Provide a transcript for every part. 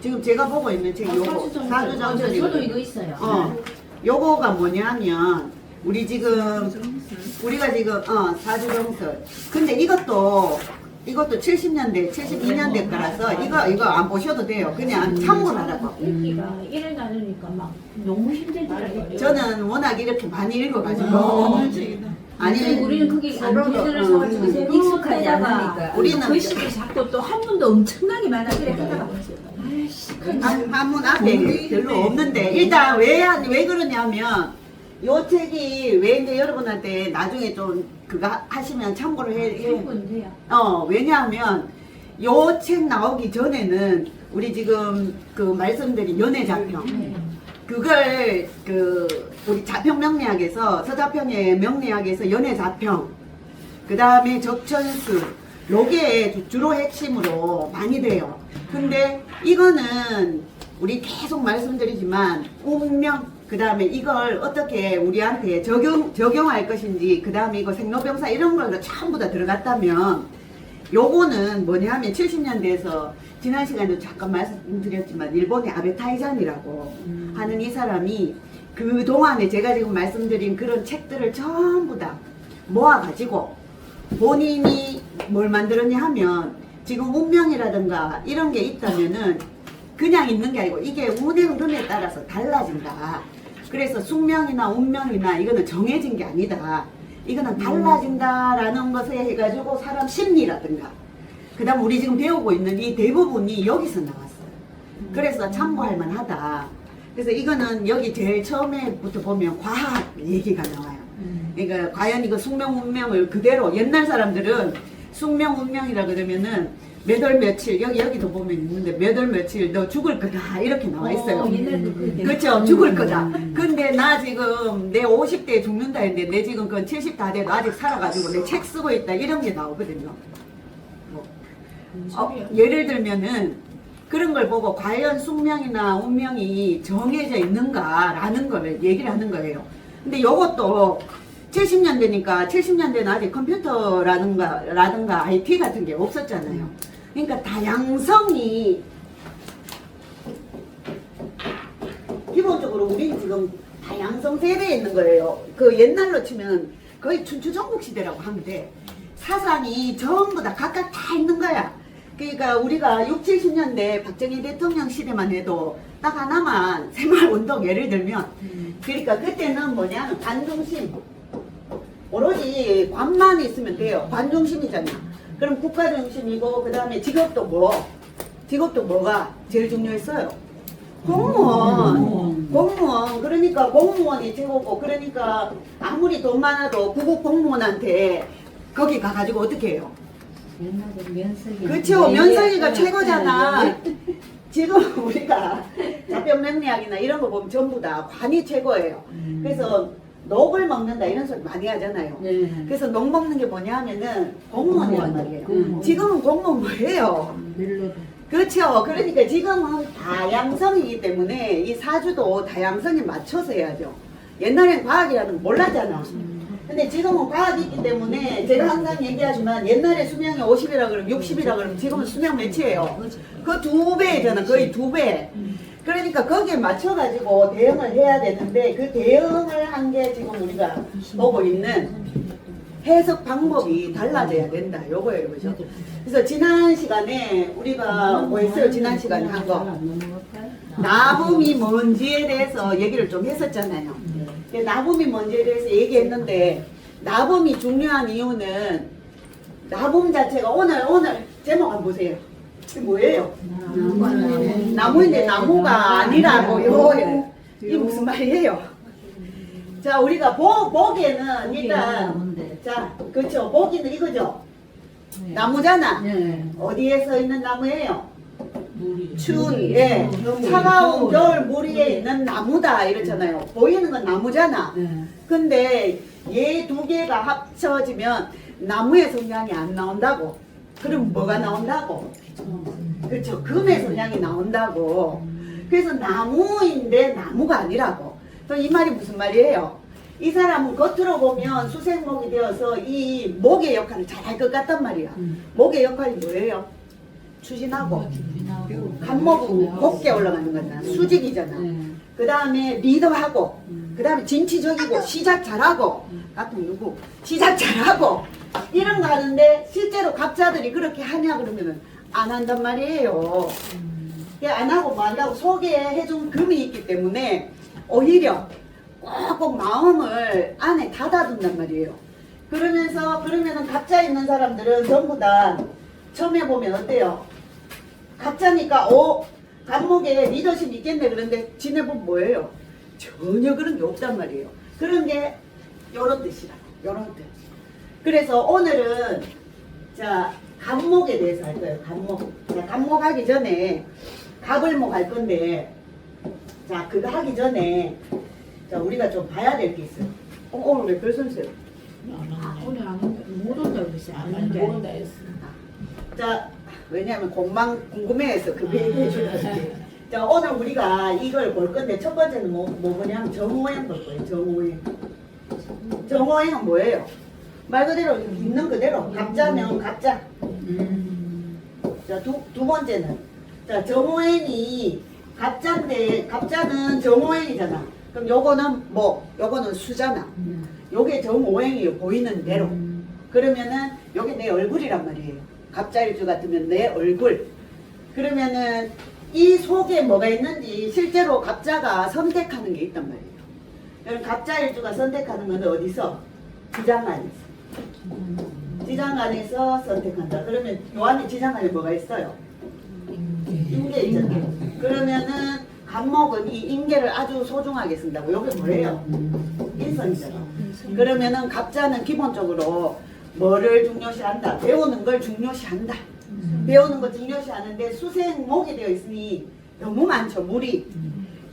지금 제가 보고 있는 책 요거 사주정설. 저도 이거 있어요. 요거가 뭐냐면 우리가 지금 사주정설. 근데 이것도 70년대, 72년대 거라서 이거 안 보셔도 돼요. 그냥 참고하라고. 읽기가 일을 나누니까 막 너무 힘들더라고요. 저는 워낙 이렇게 많이 읽어가지고. 아니, 우리는 그게 안 들어서 익숙하지 않으니까. 우리는 글씨를 자꾸 또 한문도 엄청나게 많아 그래 하다가 한문 앞에 별로 없는데 일단 왜 그러냐면 요 책이 왜 이제 여러분한테 나중에 좀 그거 하시면 참고를 돼요. 왜냐하면 요 책 나오기 전에는 우리 지금 그 말씀드린 연애자평 그걸 우리 자평 명리학에서 서자평의 명리학에서 연애자평 그 다음에 적천수 요게 주로 핵심으로 많이 돼요. 근데 이거는 우리 계속 말씀드리지만 운명 그 다음에 이걸 어떻게 우리한테 적용할 것인지 그 다음에 이거 생로병사 이런 걸로 전부 다 들어갔다면 요거는 뭐냐 하면 70년대에서 지난 시간에도 잠깐 말씀드렸지만 일본의 아베 타이잔이라고 하는 이 사람이 그 동안에 제가 지금 말씀드린 그런 책들을 전부 다 모아가지고 본인이 뭘 만들었냐 하면 지금 운명이라든가 이런 게 있다면은 그냥 있는 게 아니고 이게 운의 흐름에 따라서 달라진다. 그래서 숙명이나 운명이나 이거는 정해진 게 아니다. 이거는 달라진다라는 것에 해가지고 사람 심리라든가 그 다음 우리 지금 배우고 있는 이 대부분이 여기서 나왔어요. 그래서 참고할 만하다. 그래서 이거는 여기 제일 처음에부터 보면 과학 얘기가 나와요. 그러니까 과연 이거 숙명 운명을 그대로 옛날 사람들은 숙명 운명이라 그러면은 몇 월 며칠 여기도 보면 있는데 몇 월 며칠 너 죽을 거다 이렇게 나와 있어요. 그렇죠. 죽을 거다. 근데 나 지금 내 50대에 죽는다 했는데 내 지금 그건 70 다 돼도 아직 살아가지고 내 책 쓰고 있다 이런 게 나오거든요. 예를 들면은 그런 걸 보고 과연 숙명이나 운명이 정해져 있는가라는 걸 얘기를 하는 거예요. 근데 이것도 70년대니까 70년대는 아직 컴퓨터라든가 IT 같은 게 없었잖아요. 그러니까 다양성이 기본적으로 우리는 지금 다양성 세대에 있는 거예요. 그 옛날로 치면 거의 춘추전국 시대라고 하면 돼. 사상이 전부 다 각각 다 있는 거야. 그러니까 우리가 6, 70년대 박정희 대통령 시대만 해도 딱 하나만 새마을운동 예를 들면 그러니까 그때는 뭐냐 관중심 오로지 관만 있으면 돼요. 관중심이잖아. 그럼 국가중심이고 그 다음에 직업도 뭐가 제일 중요했어요? 공무원. 그러니까 공무원이 최고고 그러니까 아무리 돈 많아도 구급 공무원한테 거기 가가지고 어떻게 해요? 그렇죠. 면석이가 최고잖아. 지금 우리가 자병명리학이나 이런 거 보면 전부 다 관이 최고예요. 그래서 녹을 먹는다 이런 소리 많이 하잖아요. 그래서 녹 먹는 게 뭐냐 하면은 공무원이란 말이에요. 지금은 공무원 뭐예요? 그렇죠. 그러니까 지금은 다양성이기 때문에 이 사주도 다양성에 맞춰서 해야죠. 옛날엔 과학이라는 걸 몰랐잖아. 근데 지금은 과학이 있기 때문에 제가 항상 얘기하지만 옛날에 수명이 50이라 그러면 60이라 그러면 지금은 수명 몇이에요? 그 2배잖아. 거의 2배. 그러니까 거기에 맞춰가지고 대응을 해야 되는데 그 대응을 한 게 지금 우리가 보고 있는 해석 방법이 달라져야 된다. 요거예요. 그죠? 그래서 지난 시간에 우리가 뭐 했어요? 지난 시간에 한 거. 나붐이 뭔지에 대해서 얘기를 좀 했었잖아요. 나붐이 뭔지에 대해서 얘기했는데 나붐이 중요한 이유는 나붐 자체가 오늘 제목 한번 보세요. 이게 뭐예요? 나무인데 나무가 아니라고요. 이게 무슨 말이에요? 자, 우리가 보기에는 일단 자, 그렇죠. 보기는 이거죠. 나무잖아. 어디에 서 있는 나무예요? 추운, 차가운 겨울 무리에 있는 나무다 이렇잖아요. 보이는 건 나무잖아. 근데 얘 두 개가 합쳐지면 나무의 성향이 안 나온다고. 그럼 뭐가 나온다고? 그렇죠. 금의 성향이 나온다고. 그래서 나무인데 나무가 아니라고. 또 이 말이 무슨 말이에요? 이 사람은 겉으로 보면 수생목이 되어서 이 목의 역할을 잘 할 것 같단 말이야. 목의 역할이 뭐예요? 추진하고 준비하고 간목은 곱게 올라가는 거잖아. 수직이잖아. 그 다음에 리더하고 그 다음에 진취적이고 시작 잘하고 같은 누구 시작 잘하고 이런 거 하는데 실제로 갑자들이 그렇게 하냐 그러면은 안 한단 말이에요. 안 하고 뭐 한다고 소개해준 금이 있기 때문에 오히려 꼭꼭 마음을 안에 닫아둔단 말이에요. 그러면은 갑자 있는 사람들은 전부 다 처음에 보면 어때요? 갑자니까 간목에 리더십이 있겠네 그런데 지내보면 뭐예요? 전혀 그런 게 없단 말이에요. 그런 게 요런 뜻이라고. 요런 뜻. 그래서 오늘은 자 간목에 대해서 할 거예요. 간목. 자, 간목 하기 전에 갑을목 할 건데 자 그거 하기 전에 자 우리가 좀 봐야 될 게 있어요. 오늘 왜 별선수요? 오늘 못 온다고 그랬어요. 안 온다 했어. 자 왜냐하면 궁금해해서 그 얘기해 주는데 자 오늘 우리가 이걸 볼 건데 첫 번째는 뭐 뭐냐면 정오행 볼 거예요. 정오행. 정오행은 뭐예요? 말 그대로 있는 그대로 갑자면 갑자. 자 두 번째는 자 정오행이 갑자인데 갑자는 정오행이잖아. 그럼 요거는 요거는 수잖아. 요게 정오행이에요. 보이는 대로. 그러면은 요게 내 얼굴이란 말이에요. 갑자일주 같으면 내 얼굴. 그러면은 이 속에 뭐가 있는지 실제로 갑자가 선택하는 게 있단 말이에요. 여러분 갑자일주가 선택하는 건 어디서? 지장간에서. 지장간에서 선택한다. 그러면 요 안에 지장간에 뭐가 있어요? 임계 있잖아요. 그러면은 간목은 이 임계를 아주 소중하게 쓴다고. 요게 뭐예요? 일선이잖아. 그러면은 갑자는 기본적으로 뭐를 중요시한다? 배우는 걸 중요시한다. 배우는 걸 중요시하는데 수생목이 되어 있으니 너무 많죠. 물이.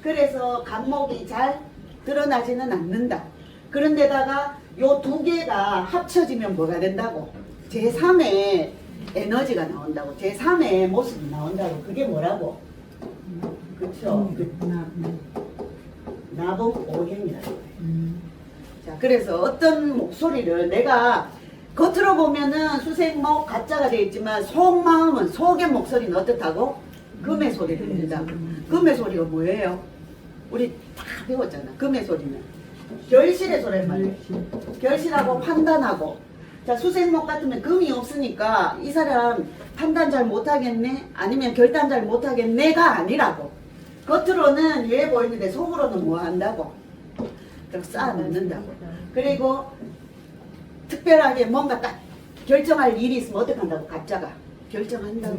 그래서 간목이 잘 드러나지는 않는다. 그런데다가 요 두 개가 합쳐지면 뭐가 된다고? 제3의 에너지가 나온다고. 제3의 모습이 나온다고. 그게 뭐라고? 그쵸? 나봉오행이라고. 자, 그래서 어떤 목소리를 내가 겉으로 보면은 수생목 가짜가 되어 있지만 속마음은 속의 목소리는 어떻다고? 금의 소리를 낸다. 금의 소리가 뭐예요? 우리 다 배웠잖아. 금의 소리는 결실의 소리란 말이에요. 결실하고 판단하고. 자 수생목 같으면 금이 없으니까 이 사람 판단 잘 못하겠네? 아니면 결단 잘 못하겠네가 아니라고. 겉으로는 유해 보이는데 속으로는 뭐 한다고? 쌓아놓는다고. 그리고 특별하게 뭔가 딱 결정할 일이 있으면 어떻게 한다고? 갑자가 결정한다고.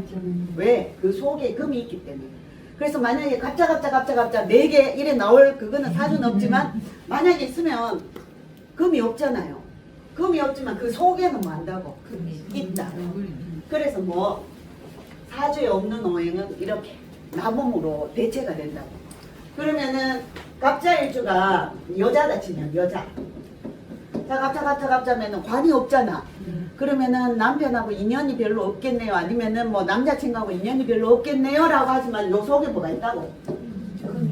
왜? 그 속에 금이 있기 때문에. 그래서 만약에 갑자 4개 이래 나올 그거는 사주는 없지만 만약에 있으면 금이 없잖아요. 금이 없지만 그 속에는 뭐 한다고? 있다. 그래서 뭐 사주에 없는 오행은 이렇게 나봄으로 대체가 된다고. 그러면은 갑자일주가 여자다 치면 여자. 자 갑자면은 관이 없잖아. 그러면은 남편하고 인연이 별로 없겠네요. 아니면은 뭐 남자친구하고 인연이 별로 없겠네요. 라고 하지만 요 속에 뭐가 있다고?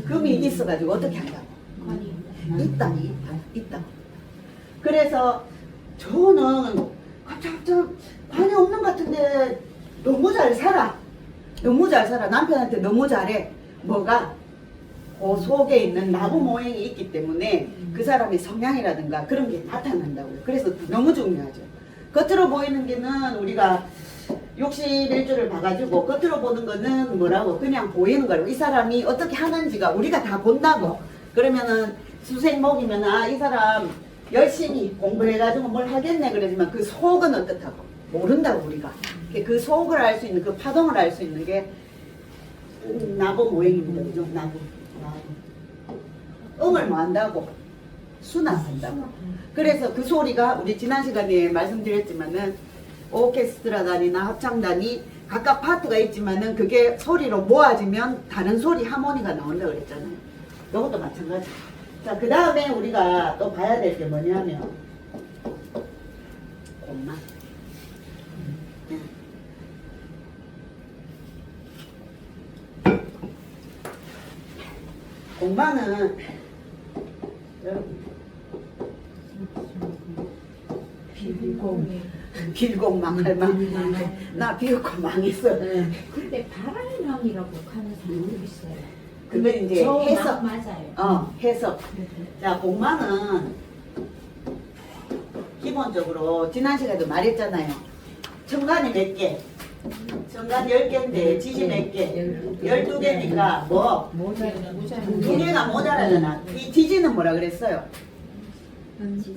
금이 있어가지고 어떻게 한다고? 있다. 그래서 저는 갑자기 관이 없는 것 같은데 너무 잘 살아. 남편한테 너무 잘해. 뭐가? 그 속에 있는 나부모행이 있기 때문에 그 사람의 성향이라든가 그런 게 나타난다고요. 그래서 너무 중요하죠. 겉으로 보이는 게는 우리가 61주를 봐가지고 겉으로 보는 거는 뭐라고 그냥 보이는 거라고. 이 사람이 어떻게 하는지가 우리가 다 본다고. 그러면은 수생목이면 이 사람 열심히 공부해가지고 뭘 하겠네 그러지만 그 속은 어떻다고 모른다고. 우리가 그 속을 알 수 있는 그 파동을 알 수 있는 게 나부모행입니다. 그죠? 나부. 음을 뭐 한다고? 순환한다고. 그래서 그 소리가 우리 지난 시간에 말씀드렸지만은 오케스트라단이나 합창단이 각각 파트가 있지만은 그게 소리로 모아지면 다른 소리 하모니가 나온다고 그랬잖아요. 이것도 마찬가지. 자, 그 다음에 우리가 또 봐야 될 게 뭐냐면 공만. 공만은 여러분 빌고 망할 망. 나 비웃고 망했어. 근데 바람이라고 하는 사람도 있어요. 근데 이제 저 해석. 맞아요. 해석. 자, 복망은 기본적으로 지난 시간에도 말했잖아요. 천간이 몇 개? 천간 10개인데 지지 몇 개? 12개니까 뭐? 두 개가 모자라잖아. 이 지지는 뭐라 그랬어요?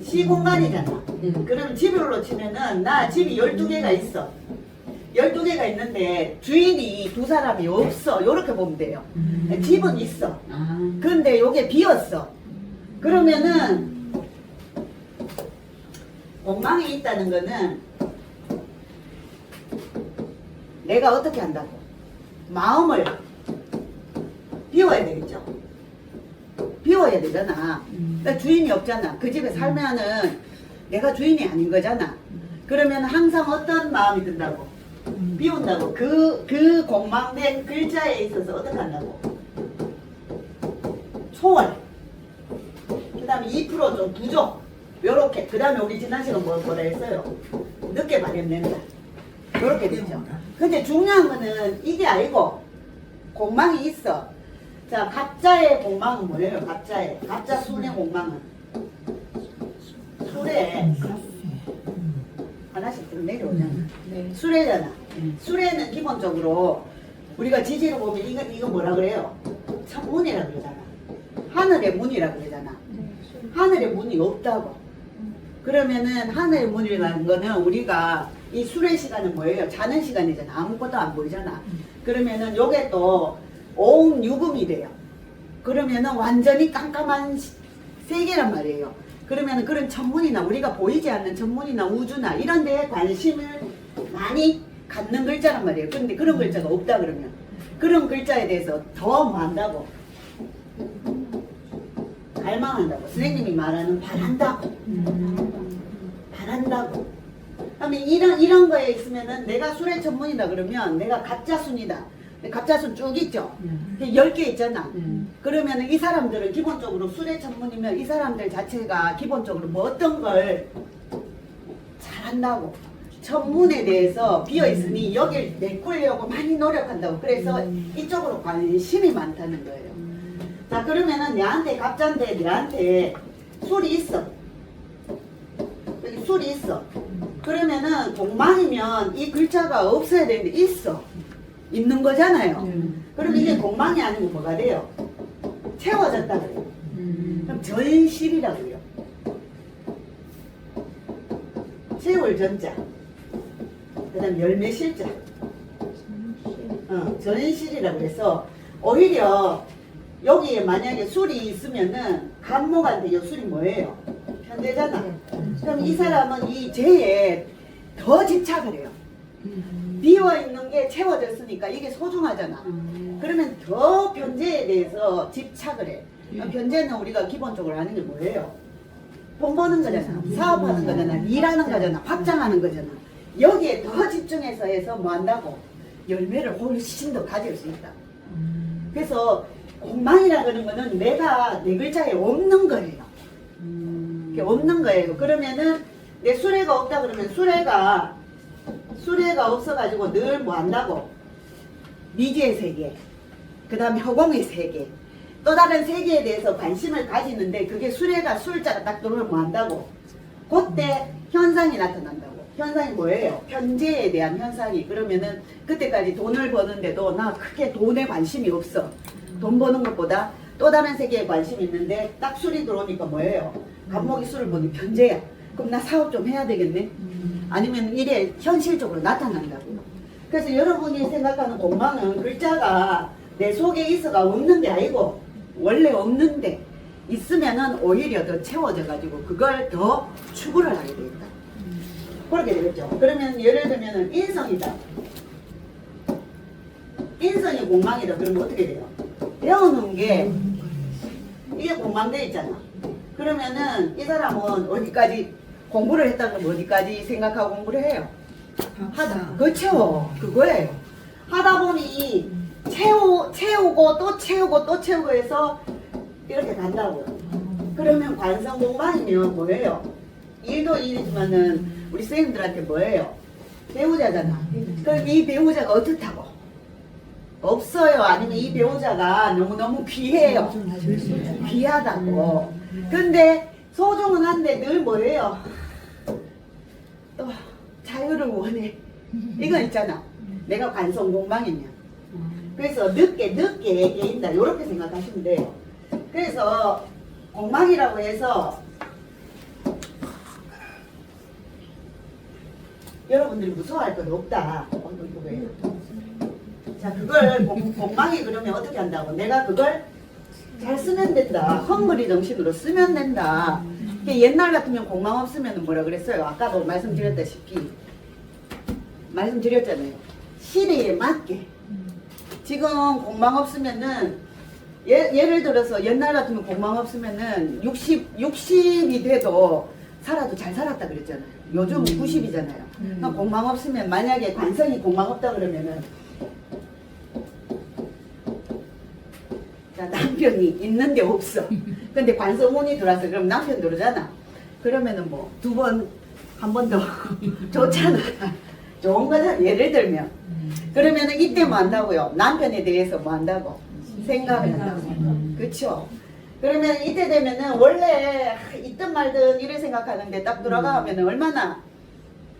시공간이잖아. 그럼 집으로 치면은 나 집이 12개가 있어. 12개가 있는데 주인이 두 사람이 없어. 요렇게 보면 돼요. 집은 있어. 근데 요게 비었어. 그러면은 엉망이 있다는 거는 내가 어떻게 한다고? 마음을 비워야 되겠죠. 비워야 되잖아. 그러니까 주인이 없잖아. 그 집에 살면은 내가 주인이 아닌 거잖아. 그러면 항상 어떤 마음이 든다고? 비운다고. 그 공망된 글자에 있어서 어떻게 한다고? 초월. 그 다음에 2%좀 부족. 요렇게. 그 다음에 우리 지난 시간 뭐라 했어요? 늦게 발현된다. 요렇게 되죠. 근데 중요한 거는 이게 아니고 공망이 있어. 자, 가짜의 공망은 뭐예요? 가짜의. 가짜 순의 공망은. 수레. 하나씩 좀 내려오잖아. 수레잖아. 수레는 기본적으로 우리가 지지로 보면 이거 뭐라 그래요? 천문이라 그러잖아. 하늘의 문이라 그러잖아. 하늘의 문이 없다고. 그러면은 하늘의 문이라는 거는 우리가 이 수레 시간은 뭐예요? 자는 시간이잖아. 아무것도 안 보이잖아. 그러면은 요게 또 오음 유금이 돼요. 그러면은 완전히 깜깜한 세계란 말이에요. 그러면은 그런 천문이나 우리가 보이지 않는 천문이나 우주나 이런 데에 관심을 많이 갖는 글자란 말이에요. 근데 그런 글자가 없다 그러면 그런 글자에 대해서 더 뭐 한다고? 갈망한다고. 선생님이 말하는 바란다고. 바란다고. 그러면 이런 거에 있으면은 내가 수레 천문이다 그러면 내가 가짜순이다. 가짜순 쭉 있죠? 10개 있잖아. 그러면은 이 사람들은 기본적으로 수레 천문이면 이 사람들 자체가 기본적으로 뭐 어떤 걸 잘한다고. 천문에 대해서 비어있으니 여길 메꾸려고 많이 노력한다고. 그래서 이쪽으로 관심이 많다는 거예요. 자, 그러면은 내한테 갑자인데 내한테 술이 있어. 여기 술이 있어. 그러면은 공망이면 이 글자가 없어야 되는데 있어. 있는 거잖아요. 그럼 이게 공망이 아니고 뭐가 돼요? 채워졌다 그래요. 그럼 전실이라고 그래요. 채울 전자. 그 다음 열매실자. 전실이라고 해서 오히려 여기에 만약에 술이 있으면은 간목한테 이 술이 뭐예요? 편대잖아. 그럼 이 사람은 이 죄에 더 집착을 해요. 비어있는 게 채워졌으니까 이게 소중하잖아. 그러면 더 변제에 대해서 집착을 해. 변제는 우리가 기본적으로 하는 게 뭐예요? 돈 버는 거잖아. 사업하는 거잖아. 일하는 거잖아. 확장하는 거잖아. 여기에 더 집중해서 해서 뭐 한다고? 열매를 훨씬 더 가질 수 있다. 그래서 공망이라 그러는 거는 내가 내 글자에 없는 거예요. 없는 거예요. 그러면은 내 수레가 없다 그러면 수레가 없어가지고 늘 뭐 한다고? 미지의 세계, 그 다음에 허공의 세계, 또 다른 세계에 대해서 관심을 가지는데 그게 수레가 술자가 딱 들어오면 뭐 한다고? 그때 현상이 나타난다고. 현상이 뭐예요? 편제에 대한 현상이. 그러면은 그때까지 돈을 버는데도 나 크게 돈에 관심이 없어. 돈 버는 것보다 또 다른 세계에 관심이 있는데 딱 술이 들어오니까 뭐예요? 간목이 술을 보니 편제야. 그럼 나 사업 좀 해야 되겠네? 아니면 이래 현실적으로 나타난다고. 그래서 여러분이 생각하는 공망은 글자가 내 속에 있어가 없는 게 아니고 원래 없는데 있으면은 오히려 더 채워져 가지고 그걸 더 추구를 하게 되겠다. 그렇게 되겠죠. 그러면 예를 들면은 인성이다. 인성이 공망이다. 그러면 어떻게 돼요? 배워놓은 게 이게 공망돼 있잖아. 그러면은 이 사람은 어디까지 공부를 했다는 건 어디까지 생각하고 공부를 해요? 하다. 그렇죠. 그거예요. 하다 보니 채우고 또 채우고 또 채우고 해서 이렇게 간다고요. 그러면 관성 공망이면 뭐예요? 일도 일이지만은 우리 선생님들한테 뭐예요? 배우자잖아. 그럼 이 배우자가 어떻다고? 없어요. 아니면 이 배우자가 너무너무 귀해요. 귀하다고. 근데 소중은 한데 늘 뭐예요? 또 자유를 원해. 이건 있잖아. 내가 관성공망이냐. 그래서 늦게 깨인다. 이렇게 생각하시면 돼요. 그래서 공망이라고 해서 여러분들이 무서워할 건 없다. 이거 왜요? 자, 그걸 공망이 그러면 어떻게 한다고? 내가 그걸 잘 쓰면 된다. 헝그리 정신으로 쓰면 된다. 옛날 같으면 공망 없으면 뭐라 그랬어요? 아까도 말씀드렸다시피 말씀드렸잖아요. 시대에 맞게. 지금 공망 없으면은 예를 들어서 옛날 같으면 공망 없으면은 60이 돼도 살아도 잘 살았다 그랬잖아요. 요즘 90이잖아요. 공망 없으면 만약에 관성이 공망 없다 그러면은 자, 남편이 있는데 없어. 근데 관성운이 들어와서 그럼 남편 들어오잖아. 그러면은 뭐 두 번, 한 번 더 좋잖아. 좋은 거잖아. 예를 들면. 그러면은 이때 뭐 한다고요? 남편에 대해서 뭐 한다고? 생각을 한다고. 그쵸? 그러면 이때 되면은 원래 있든 말든 이래 생각하는데 딱 돌아가면은 얼마나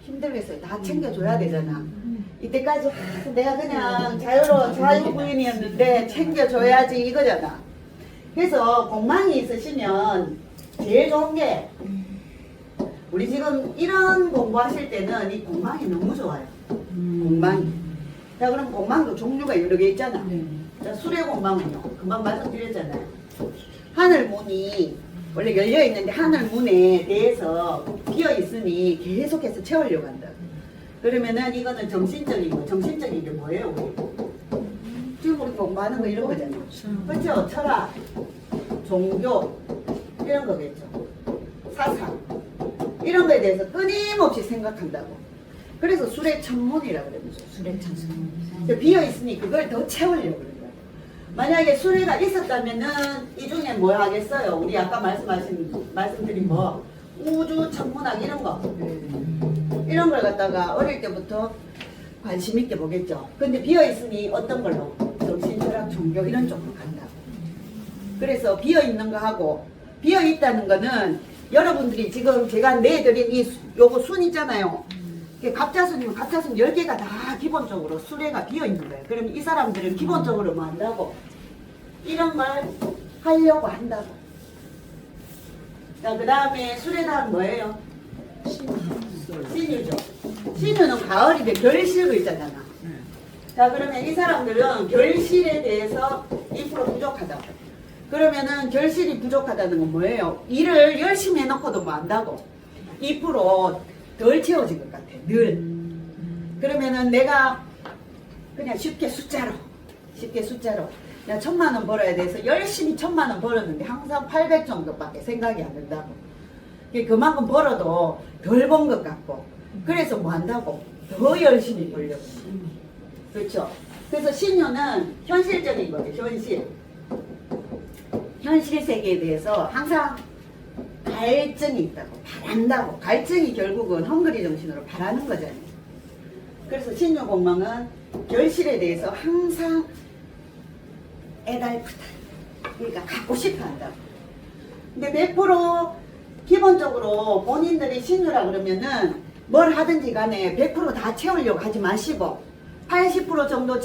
힘들겠어요. 다 챙겨줘야 되잖아. 이때까지 내가 그냥 자유부인이었는데 챙겨줘야지 이거잖아. 그래서 공망이 있으시면 제일 좋은 게 우리 지금 이런 공부하실 때는 이 공망이 너무 좋아요. 공망이. 자, 그럼 공망도 종류가 여러 개 있잖아. 자, 수레 공망은요. 금방 말씀드렸잖아요. 하늘 문이 원래 열려 있는데 하늘 문에 대해서 비어 있으니 계속해서 채우려고 한다. 그러면은 이거는 정신적인 거. 정신적인 게 뭐예요? 우리? 지금 우리 공부하는 거 이런 거잖아요. 그렇죠? 철학, 종교 이런 거겠죠. 사상 이런 거에 대해서 끊임없이 생각한다고. 그래서 수레천문이라 그러면서 수레천문. 비어 있으니 그걸 더 채우려고 그러는 거예요. 만약에 수레가 있었다면은 이 중에 뭐 하겠어요? 우리 아까 말씀드린 뭐 우주 천문학 이런 거. 이런 걸 갖다가 어릴 때부터 관심 있게 보겠죠. 근데 비어 있으니 어떤 걸로? 정신, 철학, 종교 이런 쪽으로 간다. 그래서 비어 있는 거 하고 비어 있다는 거는 여러분들이 지금 제가 내드린 요거 순 있잖아요. 갑자순이면 갑자순 10개가 다 기본적으로 수레가 비어 있는 거예요. 그럼 이 사람들은 기본적으로 뭐 한다고? 이런 걸 하려고 한다고. 자, 그 다음에 수레 다음 뭐예요? 신유죠. 신유는 가을인데 결실을 있잖아. 자, 그러면 이 사람들은 결실에 대해서 2% 부족하다고. 그러면은 결실이 부족하다는 건 뭐예요? 일을 열심히 해놓고도 뭐 한다고? 2%덜 채워진 것 같아. 늘. 그러면은 내가 그냥 쉽게 숫자로 나 1000만원 벌어야 돼서 열심히 1000만원 벌었는데 항상 800 정도밖에 생각이 안 든다고. 그만큼 벌어도 덜 번 것 같고. 그래서 뭐 한다고? 더 열심히 벌려고. 그렇죠? 그래서 신유는 현실적인 거죠. 현실 세계에 대해서 항상 갈증이 있다고. 바란다고. 갈증이 결국은 헝그리 정신으로 바라는 거잖아요. 그래서 신유 공망은 결실에 대해서 항상 애달프다. 그러니까 갖고 싶어 한다고. 근데 100% 기본적으로 본인들이 신유라 그러면은 뭘 하든지 간에 100% 다 채우려고 하지 마시고 80% 정도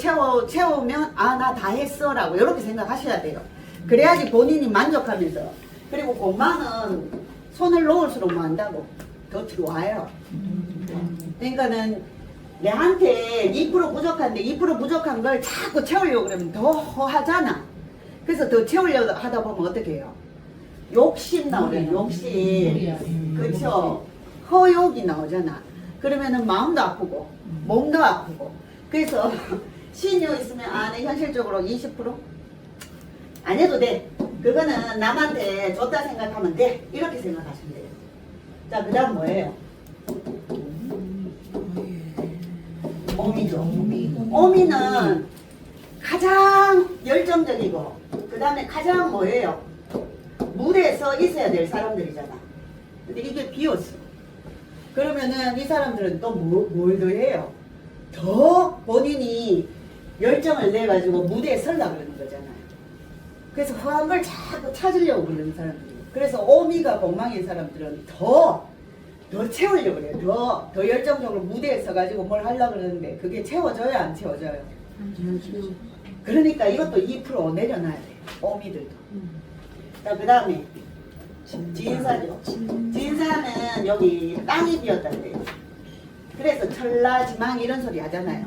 채우면 아, 나 다 했어 라고 이렇게 생각하셔야 돼요. 그래야지 본인이 만족하면서. 그리고 공망은 손을 놓을수록 뭐 한다고? 더 들어와요. 그러니까는 내한테 2% 부족한데 2% 부족한 걸 자꾸 채우려고 그러면 더 하잖아. 그래서 더 채우려고 하다 보면 어떻게 해요? 욕심 나오잖아. 욕심. 그렇죠. 허욕이 나오잖아. 그러면은 마음도 아프고 몸도 아프고. 그래서 신유 있으면 아, 내 현실적으로 20%? 안 해도 돼. 그거는 남한테 줬다 생각하면 돼. 이렇게 생각하시면 돼요. 자, 그 다음 뭐예요? 오미죠. 오미는 가장 열정적이고 그 다음에 가장 뭐예요? 물에서 있어야 될 사람들이잖아. 근데 이게 비었어. 그러면은 이 사람들은 또 뭘 더 해요? 더 본인이 열정을 내가지고 무대에 서려고 그러는 거잖아요. 그래서 허한 걸 자꾸 찾으려고 그러는 사람들이. 그래서 오미가 공망인 사람들은 더 채우려고 그래요. 더 열정적으로 무대에 서가지고 뭘 하려고 그러는데 그게 채워져요, 안 채워져요? 그러니까 이것도 2% 내려놔야 돼요. 오미들도. 자, 그 다음에 진사죠. 진사는 여기 땅이 비었다는데요. 그래서 천라지망 이런 소리 하잖아요.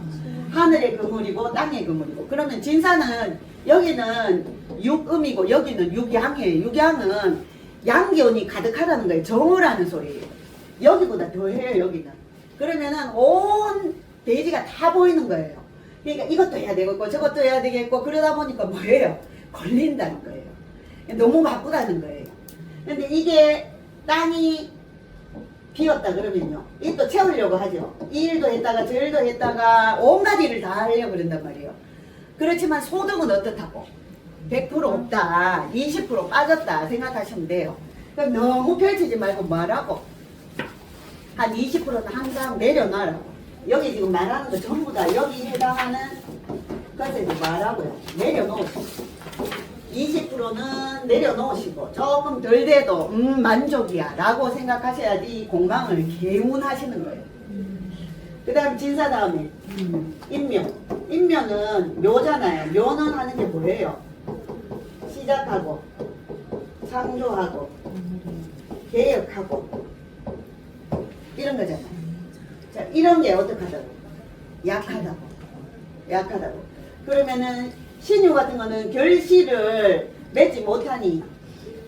하늘의 그물이고 땅의 그물이고. 그러면 진사는 여기는 육음이고 여기는 육양이에요. 육양은 양기운이 가득하다는 거예요. 정오라는 소리예요. 여기보다 더해요. 여기는. 그러면은 온 대지가 다 보이는 거예요. 그러니까 이것도 해야 되겠고 저것도 해야 되겠고 그러다 보니까 뭐예요? 걸린다는 거예요. 너무 바쁘다는 거예요. 근데 이게 땅이 비었다 그러면요. 이 또 채우려고 하죠. 이 일도 했다가 저 일도 했다가 온갖 일을 다 하려고 그런단 말이에요. 그렇지만 소득은 어떻다고? 100% 없다. 20% 빠졌다 생각하시면 돼요. 그럼 너무 펼치지 말고 말하고 한 20%는 항상 내려놔라고. 여기 지금 말하는 거 전부 다 여기 해당하는 것에 말하고요. 내려놓으시고 20%는 내려놓으시고 조금 덜 돼도 만족이야 라고 생각하셔야지 공방을 개운하시는 거예요. 그 다음 진사 다음에 인묘. 인묘는 묘잖아요. 묘는 하는 게 뭐예요? 시작하고 창조하고 개혁하고 이런 거잖아요. 자, 이런 게 어떡하다고? 약하다고. 약하다고. 그러면은 신유 같은 거는 결실을 맺지 못하니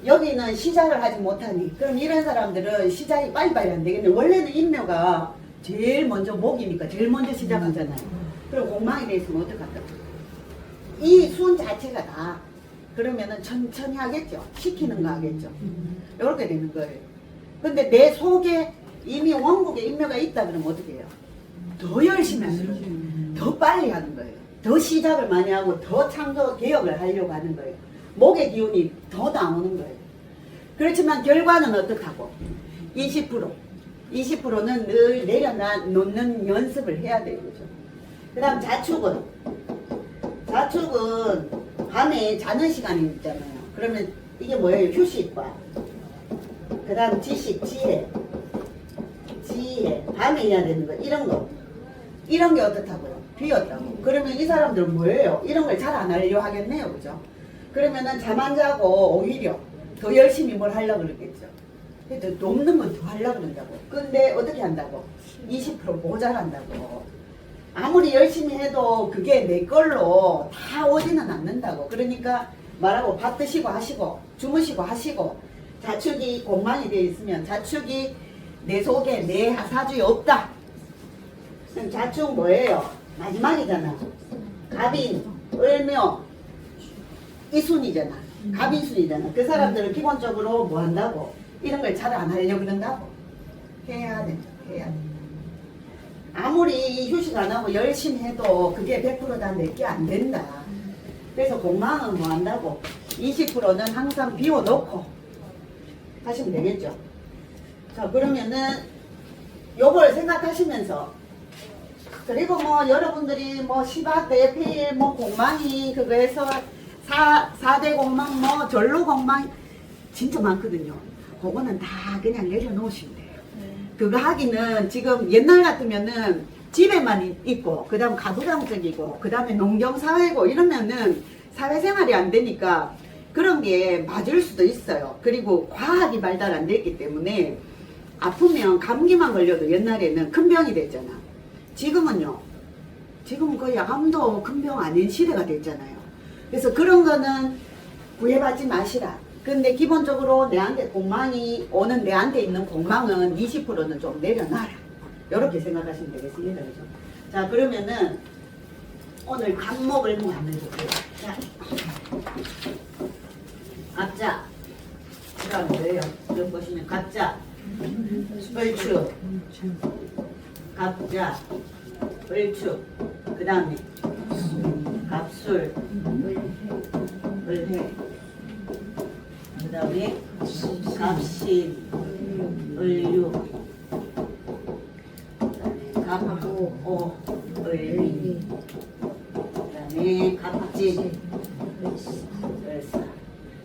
여기는 시작을 하지 못하니 그럼 이런 사람들은 시작이 빨리빨리 안 되겠네. 원래는 인묘가 제일 먼저 목이니까 제일 먼저 시작하잖아요. 그럼 공망이 돼 있으면 어떡한다고? 이 순 자체가 다 그러면은 천천히 하겠죠. 시키는 거 하겠죠. 이렇게 되는 거예요. 근데 내 속에 이미 원국에 인묘가 있다 그러면 어떻게 해요? 더 열심히 하는 거예요. 더 빨리 하는 거예요. 더 시작을 많이 하고 더 창조 개혁을 하려고 하는 거예요. 목의 기운이 더 나오는 거예요. 그렇지만 결과는 어떡하고? 20%. 20%는 늘 내려놓는 연습을 해야 되는 거죠. 그 다음 자축은? 자축은 밤에 자는 시간이 있잖아요. 그러면 이게 뭐예요? 휴식과 그 다음 지식, 지혜. 밤에 해야 되는 거. 이런 거. 이런 게 어떻다고요? 비었다고. 그러면 이 사람들은 뭐예요? 이런 걸 잘 안 하려고 하겠네요. 그죠? 그러면은 잠 안 자고 오히려 더 열심히 뭘 하려고 그러겠죠. 더 높는 건 더 하려고 그런다고. 근데 어떻게 한다고? 20% 모자란다고. 아무리 열심히 해도 그게 내 걸로 다 오지는 않는다고. 그러니까 말하고 밥 드시고 하시고 주무시고 하시고 자축이 공망이 되어 있으면 자축이 내 속에 내 사주에 없다. 그럼 자축 뭐예요? 마지막이잖아. 갑인, 을묘, 이순이잖아. 갑인순이잖아. 그 사람들은 기본적으로 뭐 한다고? 이런 걸 잘 안 하려고 그런다고? 해야 돼. 해야 돼. 아무리 휴식 안 하고 열심히 해도 그게 100%다 내게 안 된다. 그래서 공망은 뭐 한다고? 20%는 항상 비워놓고 하시면 되겠죠. 자, 그러면은 요걸 생각하시면서 그리고 뭐 여러분들이 뭐 시바 대필 뭐 공망이 그거에서 4대 공망 뭐 절로 공망 진짜 많거든요. 그거는 다 그냥 내려놓으시면 돼요. 그거 하기는 지금 옛날 같으면은 집에만 있고 그 다음 가부장적이고 그 다음에 농경사회고 이러면은 사회생활이 안 되니까 그런 게 맞을 수도 있어요. 그리고 과학이 발달 안 됐기 때문에 아프면 감기만 걸려도 옛날에는 큰 병이 됐잖아. 지금은요. 지금은 거의 암도 큰 병 아닌 시대가 됐잖아요. 그래서 그런 거는 구애받지 마시라. 근데 기본적으로 내한테 공망이 오는 내한테 있는 공망은 20%는 좀 내려놔라. 이렇게 생각하시면 되겠습니다. 그죠? 자, 그러면은 오늘 간목을 뭐 안 해볼게요. 자, 갑자. 그 다음 뭐예요? 여기 보시면 갑자, 을축, 갑자, 을축, 그 다음에 갑술, 을해, 그 다음에 갑신, 을유,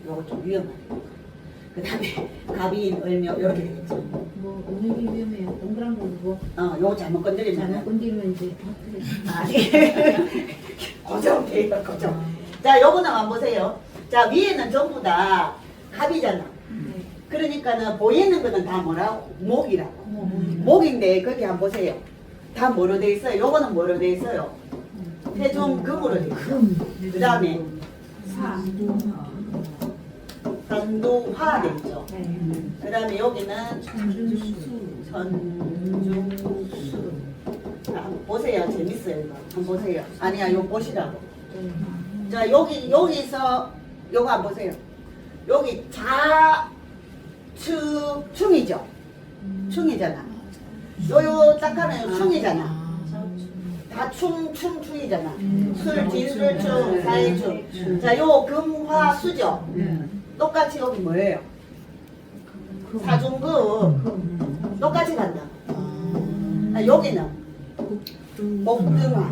요거 좀 위험하네. 그 다음에 갑인, 을묘 이렇게 되겠죠. 뭐 오늘이 위험해요. 동그란 거 그거 요거 잘못 건드리면 잘못 건드리면 이제 다 아니 고정돼요 고정. 자 요거는 한번 보세요. 자 위에는 전부 다 갑이잖아. 그러니까는 보이는 거는 다 뭐라고? 목이라고. 목인데 거기 한번 보세요. 다 뭐로 돼 있어요? 요거는 뭐로 돼 있어요? 해좀 금으로 돼 있어요. 그 다음에 산두화 돼 있죠. 그 다음에 여기는 천중수. 자, 한번 보세요. 재밌어요. 이거. 한번 보세요. 아니야, 요 보시라고. 자, 여기서, 요거 한번 보세요. 여기 충이죠? 충이잖아. 요 딱 하면 충이잖아. 다 충이잖아. 술, 진술, 충, 사이충. 자, 요 금화, 수죠? 똑같이 여기 뭐예요? 사중금. 똑같이 간다. 여기는 목등화.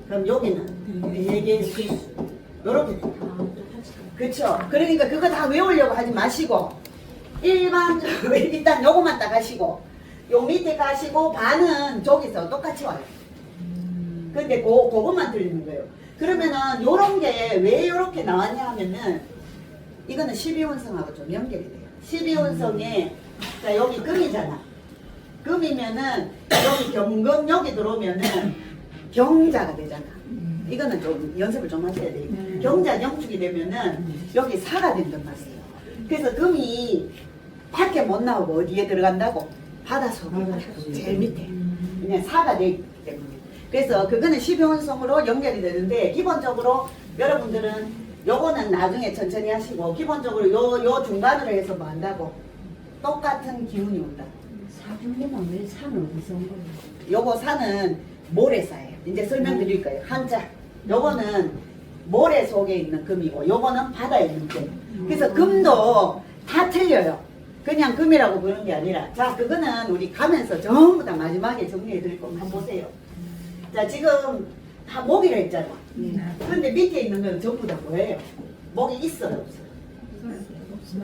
그럼 여기는 대개수. 요렇게 된다. 그쵸? 그러니까 그거 다 외우려고 하지 마시고 일반적으로 일단 요거만 딱 하시고 요 밑에 가시고 반은 저기서 똑같이 와요. 근데 그것만 들리는 거예요. 그러면은 요런 게 왜 요렇게 나왔냐 하면은 이거는 12운성하고 좀 연결이 돼요. 12운성에 자 여기 금이잖아. 금이면은 여기 경금 여기 들어오면은 경자가 되잖아. 이거는 좀 연습을 좀 하셔야 돼요. 경자 영축이 되면은 여기 사가 된단 말이에요. 그래서 금이 밖에 못 나오고 어디에 들어간다고? 바닷속에 제일 밑에. 그냥 사가 되기 때문에. 그래서 그거는 12운성으로 연결이 되는데 기본적으로 여러분들은 요거는 나중에 천천히 하시고 기본적으로 요 중간으로 해서 뭐 한다고? 똑같은 기운이 온다. 사중금은 왜 산을 어디서 온 거예요? 요거 산은 모래사예요. 이제 설명드릴 거예요. 한자. 요거는 모래 속에 있는 금이고 요거는 바다에 있는 금. 그래서 금도 다 틀려요. 그냥 금이라고 부르는 게 아니라 자 그거는 우리 가면서 전부 다 마지막에 정리해 드릴 거면 한번 보세요. 자 지금 다 목이라 했잖아. 그런데 밑에 있는 건 전부 다 뭐예요? 목이 있어요 없어요?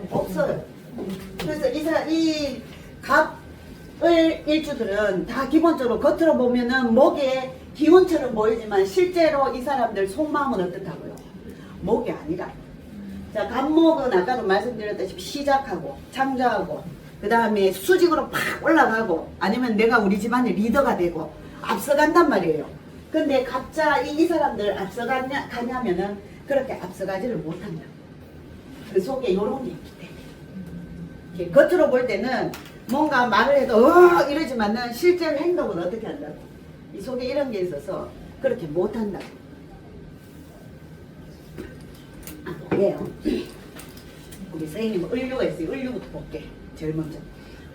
없어요. 그래서 이 갑을 일주들은 다 기본적으로 겉으로 보면은 목에 기운처럼 보이지만 실제로 이 사람들 속마음은 어떻다고요? 목이 아니라. 자, 갑목은 아까도 말씀드렸다시피 시작하고 창조하고 그 다음에 수직으로 팍 올라가고 아니면 내가 우리 집안의 리더가 되고 앞서간단 말이에요. 근데 갑자 이 사람들 앞서가냐면은 그렇게 앞서가지를 못한다. 그 속에 요런 게 있기 때문에. 겉으로 볼 때는 뭔가 말을 해도 이러지만은 실제로 행동은 어떻게 한다고? 이 속에 이런 게 있어서 그렇게 못한다. 뭐예요? 우리 선생님은 을류가 있어요. 을류부터 볼게. 제일 먼저.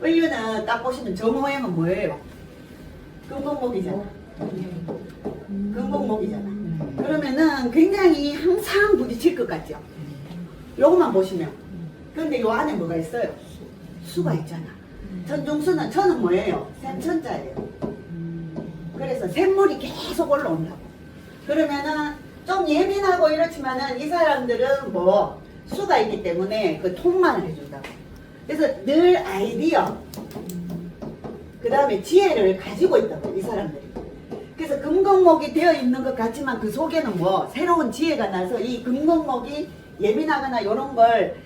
을류는 딱 보시면 저 모양은 뭐예요? 금목목이잖아. 금목목이잖아. 그러면은 굉장히 항상 부딪힐 것 같죠? 요것만 보시면. 근데 요 안에 뭐가 있어요? 수가 있잖아. 천중수는 천은 뭐예요? 샘천자예요. 그래서 샘물이 계속 올라온다고. 그러면은 좀 예민하고 이렇지만은 이 사람들은 뭐 수가 있기 때문에 그 통만을 해준다고. 그래서 늘 아이디어, 그 다음에 지혜를 가지고 있다고 이 사람들이. 그래서 금강목이 되어 있는 것 같지만 그 속에는 뭐 새로운 지혜가 나서 이 금강목이 예민하거나 이런 걸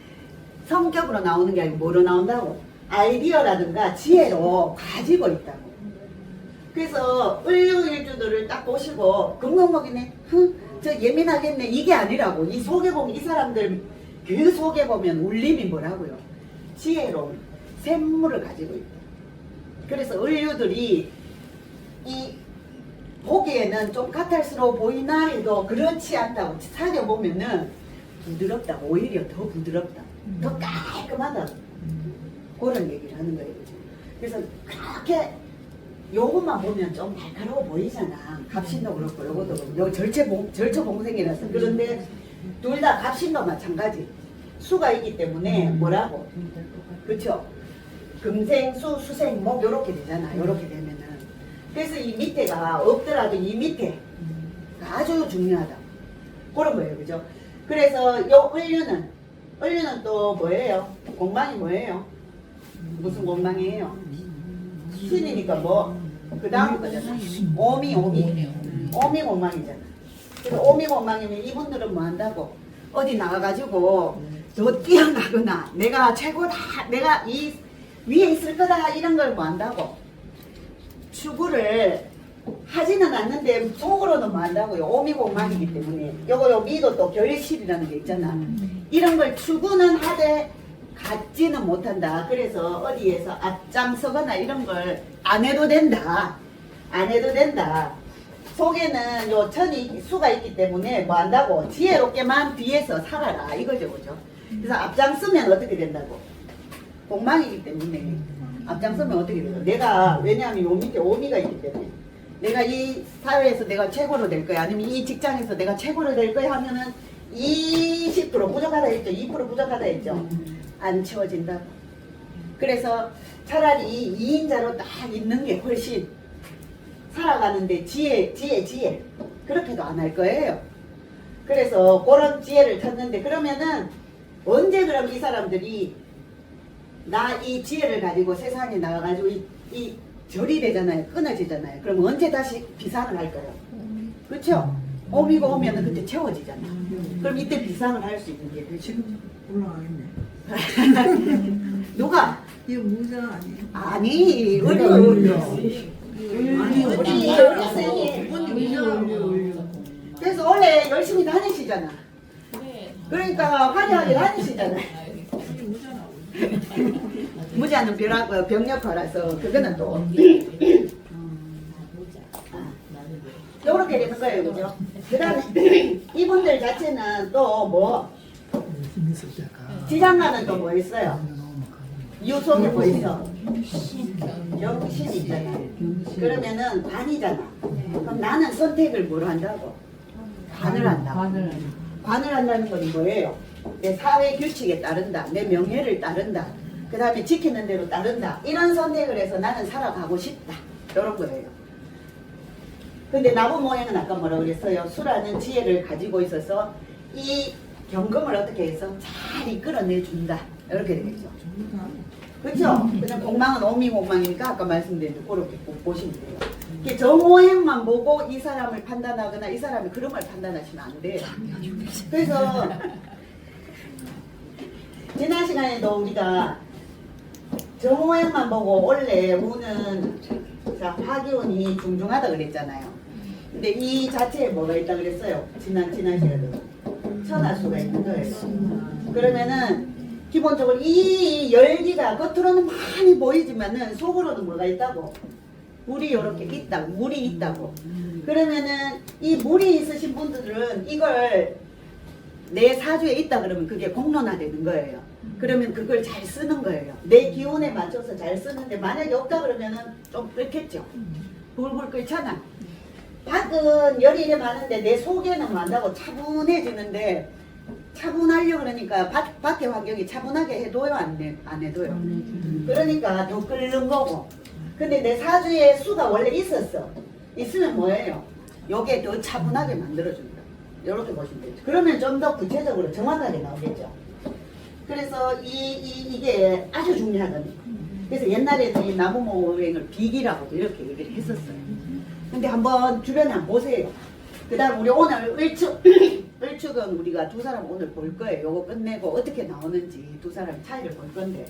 성격으로 나오는 게 아니고 뭐로 나온다고? 아이디어라든가 지혜로 가지고 있다고. 그래서 을류일주들을 딱 보시고 금강목이네, 저 예민하겠네, 이게 아니라고. 이 속에 보면 이 사람들 그 속에 보면 울림이 뭐라고요? 지혜로운 샘물을 가지고 있다. 그래서 을류들이 이 보기에는 좀 까탈스러워 보이나 해도 그렇지 않다고. 사려보면은 부드럽다고. 오히려 더 부드럽다, 더 깔끔하다, 그런 얘기를 하는 거예요. 그래서 그렇게 요것만 보면 좀 날카로워 보이잖아. 갑신도 그렇고 요것도 그렇고. 요 절처봉생이라서. 그런데 둘 다 갑신도 마찬가지. 수가 있기 때문에 뭐라고? 그렇죠? 금생수, 수생목 요렇게 되잖아. 요렇게 되면은. 그래서 이 밑에가 없더라도 이 밑에 아주 중요하다. 그런 거예요. 그죠? 그래서 요 을류는 또 뭐예요? 공망이 뭐예요? 무슨 공망이에요? 신이니까 뭐 그 다음 거잖아. 오미 공망이잖아. 그래서 오미 공망이면 이분들은 뭐 한다고? 어디 나가가지고 더 뛰어나거나 내가 최고다, 내가 이 위에 있을 거다, 이런 걸 뭐 한다고? 추구를 하지는 않는데 속으로는 뭐 한다고요? 오미공망이기 때문에. 요거 미도 또 결실이라는 게 있잖아. 이런 걸 추구는 하되 갖지는 못한다. 그래서 어디에서 앞장서거나 이런 걸 안 해도 된다. 안 해도 된다. 속에는 요 천이 수가 있기 때문에 뭐 한다고? 지혜롭게만 뒤에서 살아라, 이거죠, 그죠? 그래서 앞장서면 어떻게 된다고? 공망이기 때문에 앞장서면 어떻게 돼요? 내가, 왜냐하면 요 밑에 오미가 있기 때문에 내가 이 사회에서 내가 최고로 될 거야, 아니면 이 직장에서 내가 최고로 될 거야 하면은 20% 부족하다 했죠. 2% 부족하다 했죠. 안 채워진다. 그래서 차라리 2인자로 딱 있는 게 훨씬 살아가는데 지혜. 그렇게도 안 할 거예요. 그래서 그런 지혜를 찾는데, 그러면은 언제 그럼 이 사람들이 나 이 지혜를 가지고 세상에 나가가지고 이 절이 되잖아요. 끊어지잖아요. 그럼 언제 다시 비상을 할까요? 그렇죠? 오미가 오면은 그때 채워지잖아. 그럼 이때 비상을 할 수 있는 게 지금 올라가겠네. 누가? 이거 모자 아니에요? 아니, 우리 아니, 우리 선생님. 그래서 원래 열심히 다니시잖아. 그러니까 화려하게 다니시잖아요. 무자는 벼라고 병력화라서 그거는 또 요렇게 되는 거예요, 그죠? 그 다음에 이분들 자체는 또 뭐 지장가는 또 뭐 있어요? 유속에 뭐 있어? 영신이 있잖아. 그러면은 관이잖아. 그럼 나는 선택을 뭘 한다고? 관을 한다고. 관을 한다는 건 뭐예요? 내 사회 규칙에 따른다. 내 명예를 따른다. 그 다음에 지키는 대로 따른다. 이런 선택을 해서 나는 살아가고 싶다. 이런 거예요. 근데 나무 모양은 아까 뭐라고 그랬어요? 수라는 지혜를 가지고 있어서 이 경금을 어떻게 해서 잘 이끌어내준다. 이렇게 되겠죠. 그렇죠? 그냥 공망은 오미공망이니까 아까 말씀드린 대로 그렇게 보시면 돼요. 이게 저 모양만 보고 이 사람을 판단하거나 이 사람의 그름을 판단하시면 안 돼요. 그래서 지난 시간에도 우리가 저 모양만 보고 원래 운은 자 화기운이 중중하다 그랬잖아요. 근데 이 자체에 뭐가 있다 그랬어요? 지난 시간에도 천하수가 있는 거예요. 그러면은 기본적으로 이 열기가 겉으로는 많이 보이지만은 속으로는 뭐가 있다고? 물이 이렇게 있다고, 물이 있다고. 그러면은 이 물이 있으신 분들은 이걸 내 사주에 있다 그러면 그게 공론화되는 거예요. 그러면 그걸 잘 쓰는 거예요. 내 기운에 맞춰서 잘 쓰는데 만약에 없다 그러면은 좀 끓겠죠. 불불 끓잖아. 밖은 열이 이래 많은데 내 속에는 뭐 한다고 차분해지는데 차분하려고 그러니까 밖의 환경이 차분하게 해도요, 안 해도요. 그러니까 더 끓는 거고. 근데 내 사주에 수가 원래 있었어. 있으면 뭐예요? 요게 더 차분하게 만들어준다. 이렇게 보시면 되죠. 그러면 좀 더 구체적으로 정확하게 나오겠죠. 그래서 이게 아주 중요하거든요. 그래서 옛날에는 이 나무 모행을 비기라고도 이렇게 얘기를 했었어요. 근데 한번 주변에 한번 보세요. 그 다음 우리 오늘 을축은 우리가 두 사람 오늘 볼 거예요. 요거 끝내고 어떻게 나오는지 두 사람 차이를 볼 건데.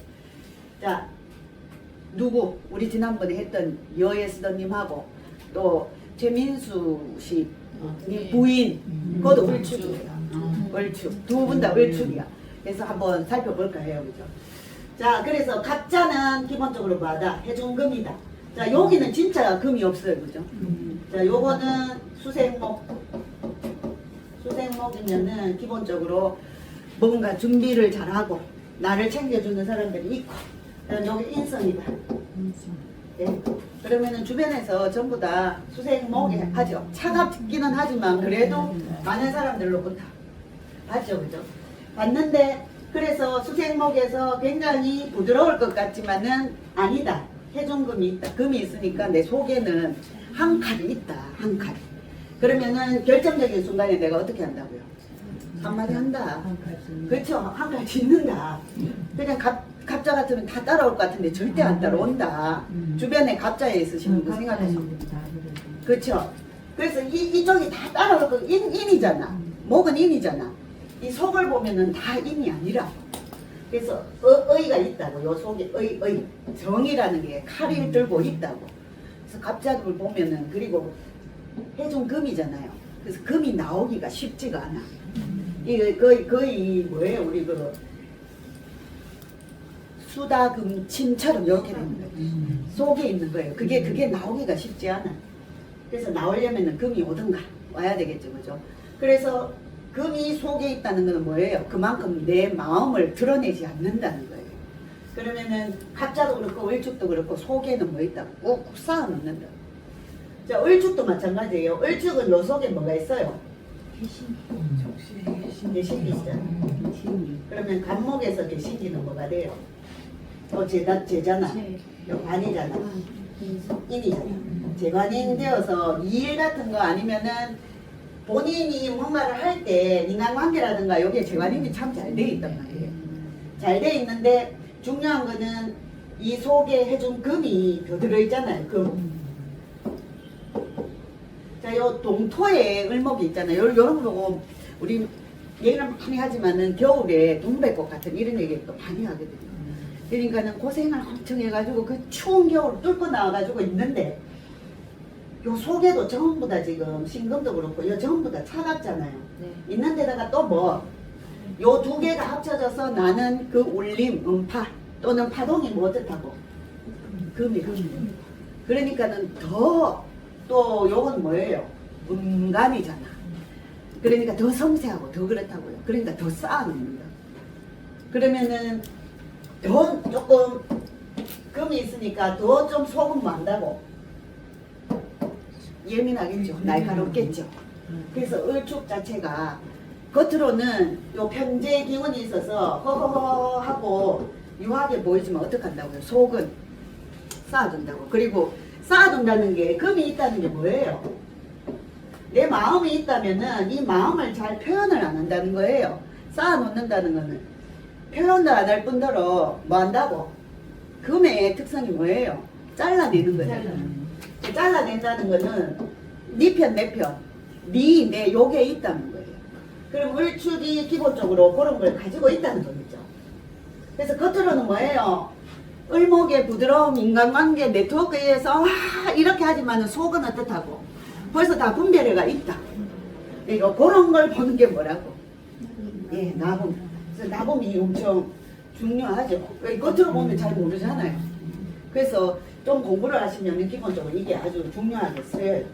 자, 누구? 우리 지난번에 했던 여예스더님하고 또 최민수 씨 부인, 그것도 을축이에요. 을축. 두 분 다 을축이야. 그래서 한번 살펴볼까 해요. 그죠? 자, 그래서 갑자는 기본적으로 뭐하다? 해중금이다. 자, 여기는 진짜 금이 없어요. 그죠? 자, 요거는 수생목. 수생목이면은 기본적으로 뭔가 준비를 잘하고 나를 챙겨주는 사람들이 있고, 여기 인성이다. 네. 그러면은 주변에서 전부 다 수생목이 하죠. 차갑기는 하지만 그래도 많은 사람들로부터 하죠. 그죠? 봤는데 그래서 수생목에서 굉장히 부드러울 것 같지만은 아니다. 해중금이 있다. 금이 있으니까 내 속에는 한 칼이 있다. 한 칼. 그러면은 결정적인 순간에 내가 어떻게 한다고요? 한마디 한다. 한 가지. 그렇죠. 한 가지 짓는다. 그냥 갑자 같으면 다 따라올 것 같은데 절대 안 따라온다. 주변에 갑자에 있으시는 분 생각하시면 다 그렇죠. 그래서 이쪽이 다 따라올 거 인이잖아. 목은 인이잖아. 이 속을 보면은 다 인이 아니라. 그래서 의가 있다고. 요 속에 의 정이라는 게 칼을 들고 있다고. 그래서 갑자를 보면은 그리고 해준 금이잖아요. 그래서 금이 나오기가 쉽지가 않아. 이게 거의 뭐예요? 우리 그 수다금 침처럼 이렇게 되는 거예요. 속에 있는 거예요. 그게 나오기가 쉽지 않아. 그래서 나오려면은 금이 오든가 와야 되겠죠, 그죠? 그래서 금이 속에 있다는 건 뭐예요? 그만큼 내 마음을 드러내지 않는다는 거예요. 그러면은 갑자도 그렇고 을축도 그렇고 속에는 뭐 있다고 꾹 쌓아 놓는다. 자, 을축도 마찬가지예요. 을축은 요 속에 뭐가 있어요? 개신기 있잖아요. 그러면 간목에서 개신기는 뭐가 돼요? 제잖아. 요 관이잖아. 인이잖아. 재관인 되어서 일 같은 거 아니면은 본인이 뭔가를 할 때 인간관계라든가 여기에 재관인이 참 잘 돼 있단 말이에요. 잘 돼 있는데 중요한 거는 이 속에 해준 금이 더 들어있잖아요. 금. 자, 요 동토에 을목이 있잖아요. 요런 거 보고 우리 얘기를 많이 하지만은 겨울에 동백꽃 같은 이런 얘기 또 많이 하거든요. 그러니까는 고생을 엄청 해가지고 그 추운 겨울을 뚫고 나와가지고 있는데 요 속에도 전부 다 지금 신금도 그렇고 요 전부 다 차갑잖아요. 네. 있는 데다가 또 뭐 요 두 개가 합쳐져서 나는 그 울림, 음파 또는 파동이 뭐 어떻다고? 금이. 그러니까는 더 또 요건 뭐예요? 음감이잖아. 그러니까 더 섬세하고 더 그렇다고요. 그러니까 더 쌓아놓는다. 그러면은 더 조금 금이 있으니까 더 좀 속은 많다고 예민하겠죠. 날카롭겠죠. 그래서 을축 자체가 겉으로는 요 편재 기운이 있어서 허허허 하고 유하게 보이지만 어떡한다고요? 속은 쌓아둔다고. 그리고 쌓아둔다는 게 금이 있다는 게 뭐예요? 내 마음이 있다면은 이 마음을 잘 표현을 안 한다는 거예요. 쌓아놓는다는 거는 표현도 안 할 뿐더러 뭐 한다고? 금의 특성이 뭐예요? 잘라내는 거예요. 잘라낸다는 거는 네 편, 내 편, 내 요게 있다는 거예요. 그럼 을축이 기본적으로 그런 걸 가지고 있다는 거겠죠. 그래서 겉으로는 뭐예요? 을목의 부드러움, 인간관계, 네트워크에 의해서 이렇게 하지만은 속은 어떻다고? 벌써 다 분별해가 있다. 그러니까 그런 걸 보는 게 뭐라고? 예, 나봄. 그래서 나봄이 엄청 중요하죠. 겉으로 보면 잘 모르잖아요. 그래서 좀 공부를 하시면 기본적으로 이게 아주 중요하겠어요.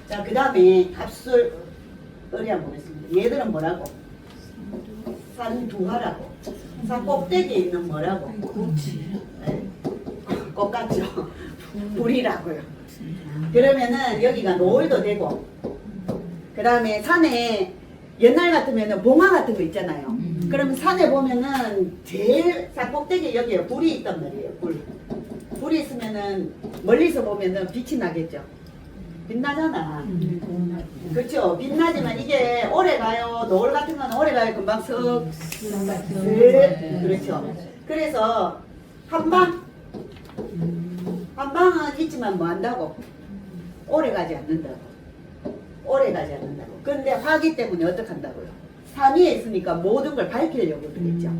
자, 그 다음에 갑술 을이 한번 보겠습니다. 얘들은 뭐라고? 산두화라고. 산 꼭대기에 있는 뭐라고? 네. 꽃 같죠? 불이라고요. 그러면은 여기가 노을도 되고, 그 다음에 산에 옛날 같으면은 봉화 같은 거 있잖아요. 그러면 산에 보면은 제일 산 꼭대기에 여기에 불이 있단 말이에요. 불이 있으면은 멀리서 보면은 빛이 나겠죠. 빛나잖아. 그렇죠. 빛나지만 이게 오래 가요. 노을 같은 건 오래 가요. 금방 슥. 그렇죠. 그래서 한방은 있지만 뭐 한다고? 오래 가지 않는다고. 오래 가지 않는다고. 그런데 화기 때문에 어떻게 한다고요? 산 위에 있으니까 모든 걸 밝히려고 그러겠죠.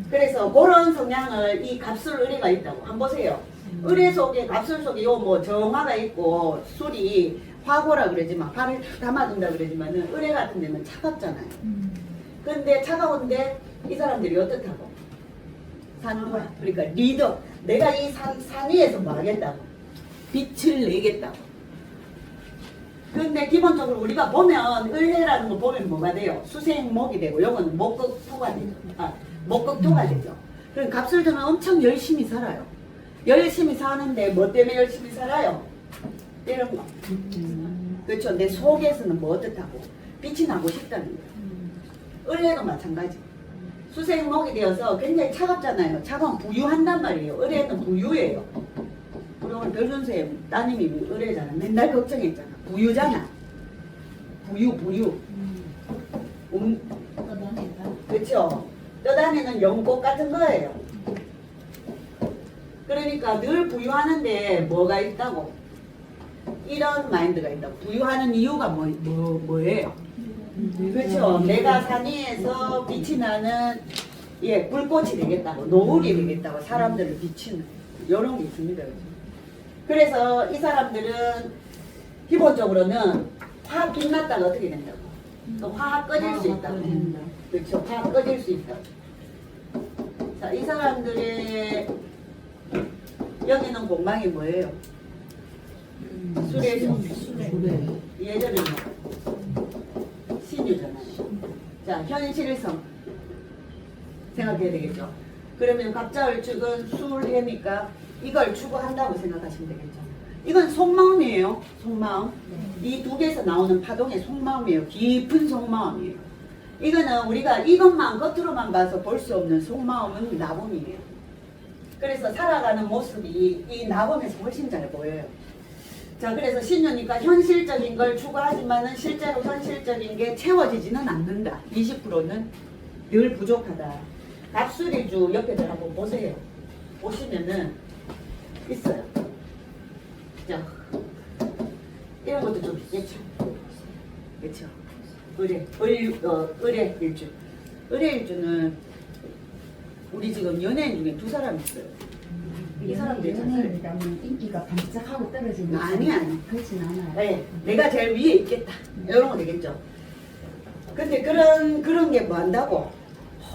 그래서 그런 성향을 이 갑술의가 있다고. 한번 보세요. 의뢰 속에 갑술 속에 요 뭐 정화가 있고 술이 화고라 그러지만 화를 다 담아둔다 그러지만은 의뢰 같은 데는 차갑잖아요. 근데 차가운데 이 사람들이 어떻다고? 산화. 그러니까 리더. 내가 이 산 위에서 뭐 하겠다고? 빛을 내겠다고. 근데 기본적으로 우리가 보면 을해라는 거 보면 뭐가 돼요? 수생목이 되고 요거는 목극토가 되죠. 목극토가 되죠. 그럼 갑술들은 엄청 열심히 살아요. 열심히 사는데 뭐 때문에 열심히 살아요? 이런 거. 그렇죠. 내 속에서는 뭐 어떻다고? 빛이 나고 싶다는 거예요. 을해도 마찬가지. 수생목이 되어서 굉장히 차갑잖아요. 차가운 부유한단 말이에요. 을해는 부유예요. 우리 오늘 별선생님 따님이 을해잖아. 맨날 걱정했잖아. 부유잖아. 부유. 떠다닌다. 그렇죠? 떠다니는 연꽃 같은 거예요. 그러니까 늘 부유하는데 뭐가 있다고? 이런 마인드가 있다고. 부유하는 이유가 뭐예요? 그렇죠. 내가 산 위에서 빛이 나는 불꽃이 되겠다고, 노을이 되겠다고, 사람들을 비치는 이런 게 있습니다. 그래서 이 사람들은 기본적으로는 확 빛났다가 어떻게 된다고? 또 확 꺼질 수 있다고. 그렇죠. 확 꺼질 수 있다고. 자, 이 사람들의 여기는 공방이 뭐예요? 수레죠. 예전에는 신유잖아요. 자, 현실성 생각해야 되겠죠. 그러면 갑자을축은 술해니까 이걸 추구한다고 생각하시면 되겠죠. 이건 속마음이에요. 속마음. 이 두 개에서 나오는 파동의 속마음이에요. 깊은 속마음이에요. 이거는 우리가 이것만 겉으로만 봐서 볼 수 없는 속마음은 나범이에요. 그래서 살아가는 모습이 이 나범에서 훨씬 잘 보여요. 자, 그래서 신유니까 현실적인 걸 추구하지만은 실제로 현실적인 게 채워지지는 않는다. 20%는 늘 부족하다. 갑술일주 옆에들 한번 보세요. 보시면은 있어요. 자, 이런 것도 좀 있겠죠. 그렇죠. 의뢰 일주. 의뢰 일주는 우리 지금 연예인 중에 두 사람 있어요. 이 사람들 연예인이라면 인기가 반짝하고 떨어지는 아니. 그렇진 않아요. 네, 내가 제일 위에 있겠다. 이런 거 되겠죠. 근데 그런 게 뭐 한다고?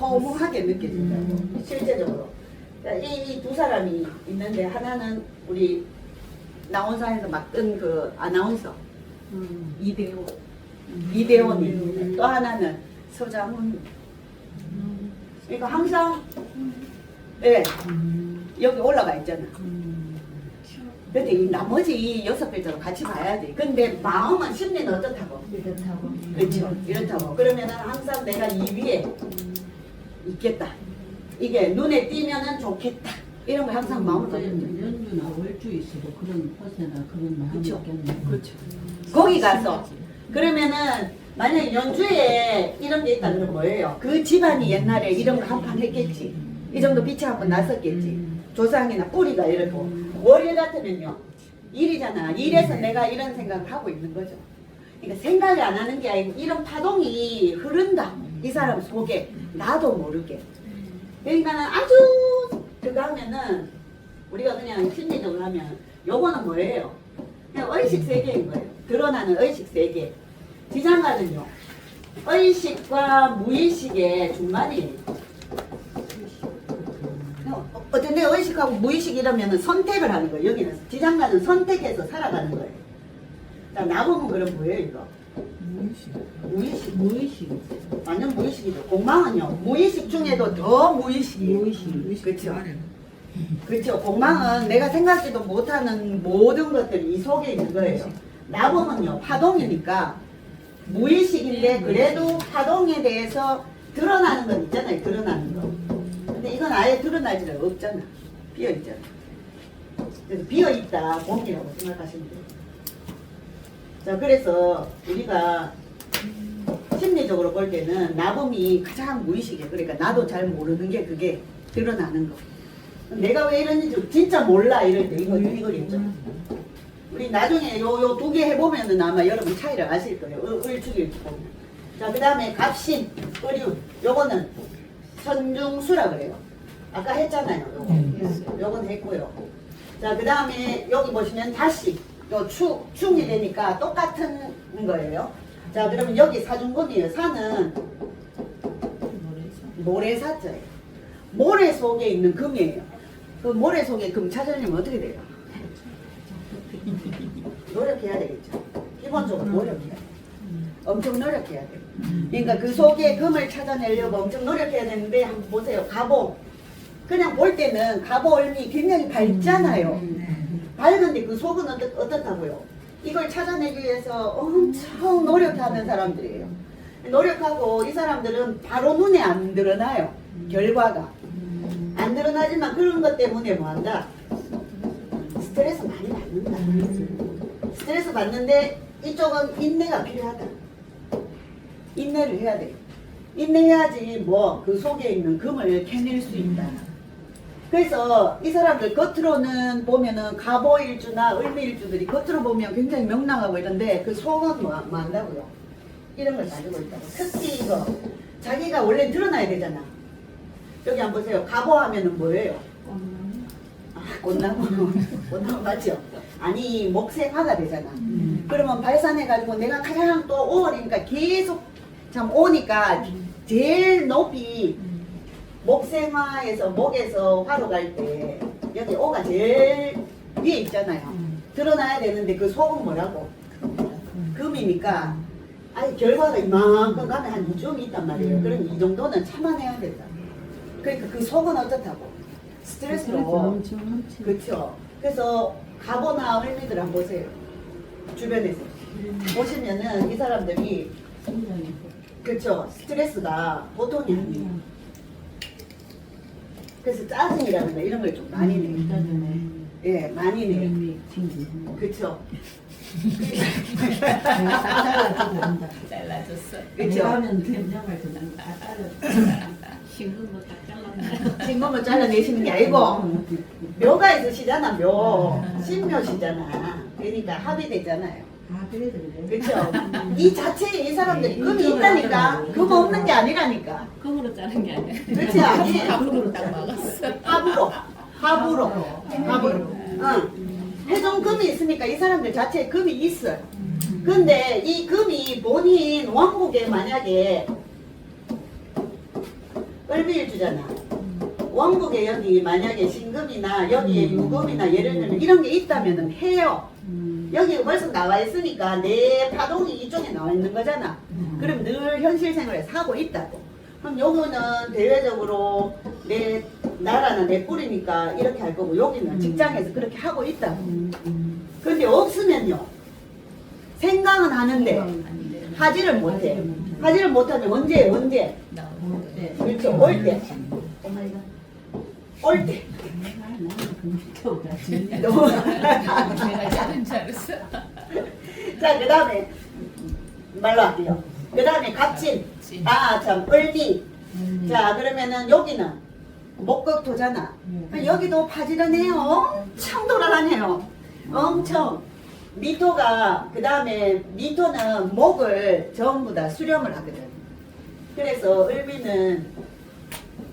허무하게 느껴진다고. 실제적으로. 이 두 사람이 있는데 하나는 우리 나온사에서 막 뜬 그 아나운서 이대원이 또 하나는 서장훈. 그러니까 항상 여기 올라가 있잖아. 근데 이 나머지 6글자로 같이 봐야지. 근데 마음은 심리는 어떻다고? 이렇다고. 그렇죠. 이렇다고. 그러면은 항상 내가 이 위에 있겠다. 이게 눈에 띄면은 좋겠다. 이런 거 항상 마음을 갖고 있는 거예요. 연주나 월주 있어도 그런 허세나 그런 마음이 그렇죠. 있겠네. 그렇죠. 거기 가서 그러면은 만약에 연주에 이런 게 있다 그러면 뭐예요? 그 집안이 옛날에 이런 거 한 판 했겠지. 이 정도 빛이 한 번 났었겠지. 조상이나 뿌리가 이렇고. 월일 같으면요. 일이잖아. 일에서 내가 이런 생각을 하고 있는 거죠. 그러니까 생각이 안 하는 게 아니고 이런 파동이 흐른다. 이 사람 속에 나도 모르게. 그러니까는 아주 그거 하면은 우리가 그냥 심리적으로 하면 요거는 뭐예요? 그냥 의식 세계인 거예요. 드러나는 의식 세계. 지장가는요. 의식과 무의식의 중간이에요. 어떤 데 의식하고 무의식 이러면은 선택을 하는 거예요. 여기는 지장가는 선택해서 살아가는 거예요. 자, 나보면 그럼 뭐예요 이거? 무의식. 무의식. 완전 무의식이죠. 공망은요. 무의식 중에도 더 무의식이에요. 그렇죠. 그렇죠. 공망은 내가 생각지도 못하는 모든 것들이 이 속에 있는 거예요. 나보면요. 파동이니까 무의식인데 그래도 파동에 대해서 드러나는 건 있잖아요. 드러나는 거. 근데 이건 아예 드러나지가 없잖아. 비어있잖아. 그래서 비어있다. 공이라고 생각하시면 돼요. 자, 그래서 우리가 심리적으로 볼 때는 나범이 가장 무의식이에요. 그러니까 나도 잘 모르는 게 그게 드러나는 거. 내가 왜 이러는지 진짜 몰라 이럴 때 이거겠죠. 우리 나중에 요 두 개 해보면은 아마 여러분 차이를 아실 거예요. 을축일축 보면. 자, 그 다음에 갑신, 을윤. 요거는 선중수라 그래요. 아까 했잖아요. 요건 했고요. 자, 그 다음에 여기 보시면 다시 요 축이 되니까 똑같은 거예요. 자, 그러면 여기 사중금이에요. 사는 모래사자예요. 모래 속에 있는 금이에요. 그 모래 속에 금 찾으려면 어떻게 돼요? 노력해야 되겠죠. 기본적으로 노력해야 돼요. 엄청 노력해야 돼요. 그러니까 그 속에 금을 찾아내려고 엄청 노력해야 되는데 한번 보세요. 갑오. 그냥 볼 때는 갑오을미 굉장히 밝잖아요. 밝은데 그 속은 어떻다고요? 이걸 찾아내기 위해서 엄청 노력하는 사람들이에요. 노력하고 이 사람들은 바로 눈에 안 드러나요. 결과가. 안 드러나지만 그런 것 때문에 뭐 한다? 스트레스 많이 받는다. 스트레스 받는데 이쪽은 인내가 필요하다. 인내를 해야 돼요. 인내해야지 뭐 그 속에 있는 금을 캐낼 수 있다. 그래서 이 사람들 겉으로는 보면은 갑오일주나 을미일주들이 겉으로 보면 굉장히 명랑하고 이런데 그 속은 뭐 한다고요? 이런 걸 가지고 있다고. 특히 이거 자기가 원래 드러나야 되잖아. 여기 한번 보세요. 갑오하면은 뭐예요? 아, 꽃나무. 꽃나무 맞죠? 아니 목색화가 되잖아. 그러면 발산해가지고 내가 가장 또 5월이니까 계속 참 오니까 제일 높이 목생화에서 목에서 화로 갈 때 여기 오가 제일 위에 있잖아요. 드러나야 되는데 그 속은 뭐라고? 금이니까 아니 결과가 이만큼 가면 한 2줌이 있단 말이에요. 그럼 이 정도는 참아내야 된다. 그러니까 그 속은 어떻다고? 스트레스로. 엄청 넘치. 그렇죠. 그래서 가보나 을미들 한번 보세요. 주변에서 보시면은 이 사람들이 심장이 그렇죠. 스트레스가 보통이 아니에요. 그래서 짜증이라는 거 이런 걸 좀 많이 내요. 짜증내. 예, 많이 내요. 이름이 친구. 그렇죠. 잘라주고 한다. 잘라줬어. 내가 그렇죠. 하면 된장을 그냥 다 잘라. 싱거운 거딱 잘랐네. 신검을 잘라내시는 게 아니고 묘가 있으시잖아. 묘. 신묘시잖아. 그러니까 합의되잖아요. 아 그래 그래. 그렇죠. 이 자체에 이 사람들이 금이 있다니까. 금 없는 게 아니라니까. 금으로 자른 게 아니야. 그렇지 아니에요. 합으로 딱 막았어. 합으로. 응. 해종 금이 있으니까 이 사람들 자체에 금이 있어요. 근데 이 금이 본인 왕국에 만약에 을비일주잖아. 왕국에 여기 만약에 신금이나 여기에 유금이나 예를 들면 이런 게 있다면은 해요. 여기 벌써 나와 있으니까 내 파동이 이쪽에 나와 있는 거잖아. 그럼 늘 현실 생활에 사고 있다고. 그럼 요거는 대외적으로 내 나라나 내 뿌리니까 이렇게 할 거고 여기는 직장에서 그렇게 하고 있다고. 근데 없으면요. 생각은 하는데 하지를 못해. 하지를 못하면 언제? 나오는데. 그렇죠. 올 때. 올 때. 나는 금시켜가지. 너무. 내가 자른 줄 알았어. 자, 그 다음에 말로 할게요. 그 다음에 갑진. 아, 참, 을비. 자, 그러면은 여기는 목극토잖아. 여기도 바지런해요. 엄청 돌아다녀요. 엄청. 미토가, 그 다음에 미토는 목을 전부 다 수렴을 하거든. 그래서 을비는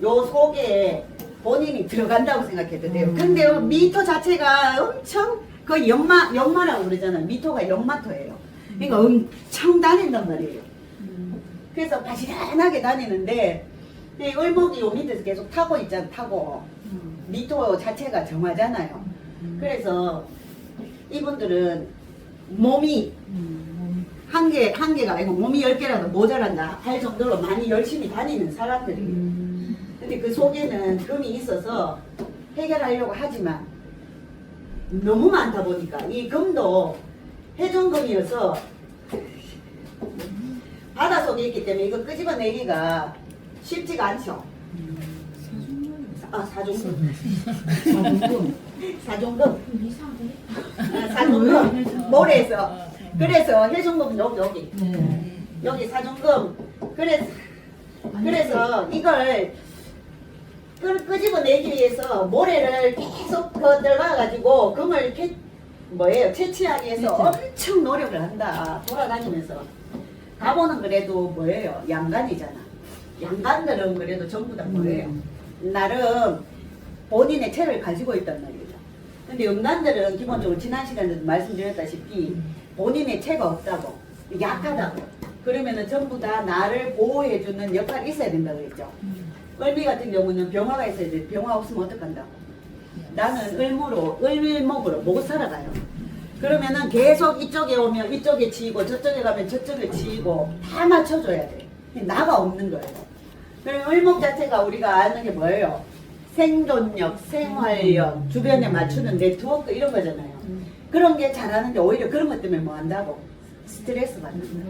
요 속에 본인이 들어간다고 생각해도 돼요. 근데 미토 자체가 엄청 거의 역마라고 그러잖아. 미토가 역마토예요. 그러니까 엄청 다닌단 말이에요. 그래서 바시란하게 다니는데 이 을목이 요 밑에서 계속 타고 있잖아. 타고 미토 자체가 정하잖아요. 그래서 이분들은 몸이 한 개가 아니고 몸이 10개라도 모자란다 할 정도로 많이 열심히 다니는 사람들이에요. 근데 그 속에는 금이 있어서 해결하려고 하지만 너무 많다 보니까 이 금도 해종금이어서 바다 속에 있기 때문에 이거 끄집어내기가 쉽지가 않죠. 아, 사종금. 사종금. 이상해. 사종금. 모래에서. 그래서 해종금은 여기. 네. 여기 사종금. 그래서 이걸 끄집어내기 위해서 모래를 계속 들어가가지고 금을 채취하기 위해서 엄청 노력을 한다. 돌아다니면서. 가보는 그래도 뭐예요? 양간이잖아. 양간들은 그래도 전부 다 뭐예요? 나름 본인의 체를 가지고 있단 말이죠. 근데 음란들은 기본적으로 지난 시간에도 말씀드렸다시피 본인의 체가 없다고, 약하다고. 그러면은 전부 다 나를 보호해주는 역할이 있어야 된다고 그랬죠. 을미 같은 경우는 병화가 있어야 돼. 병화 없으면 어떡한다고? 나는 을목으로 못 살아가요. 그러면은 계속 이쪽에 오면 이쪽에 치이고 저쪽에 가면 저쪽에 치이고 다 맞춰줘야 돼. 나가 없는 거예요. 그럼 을목 자체가 우리가 아는 게 뭐예요? 생존력, 생활력, 주변에 맞추는 네트워크 이런 거잖아요. 그런 게 잘하는데 오히려 그런 것 때문에 뭐 한다고? 스트레스 받는 거예요.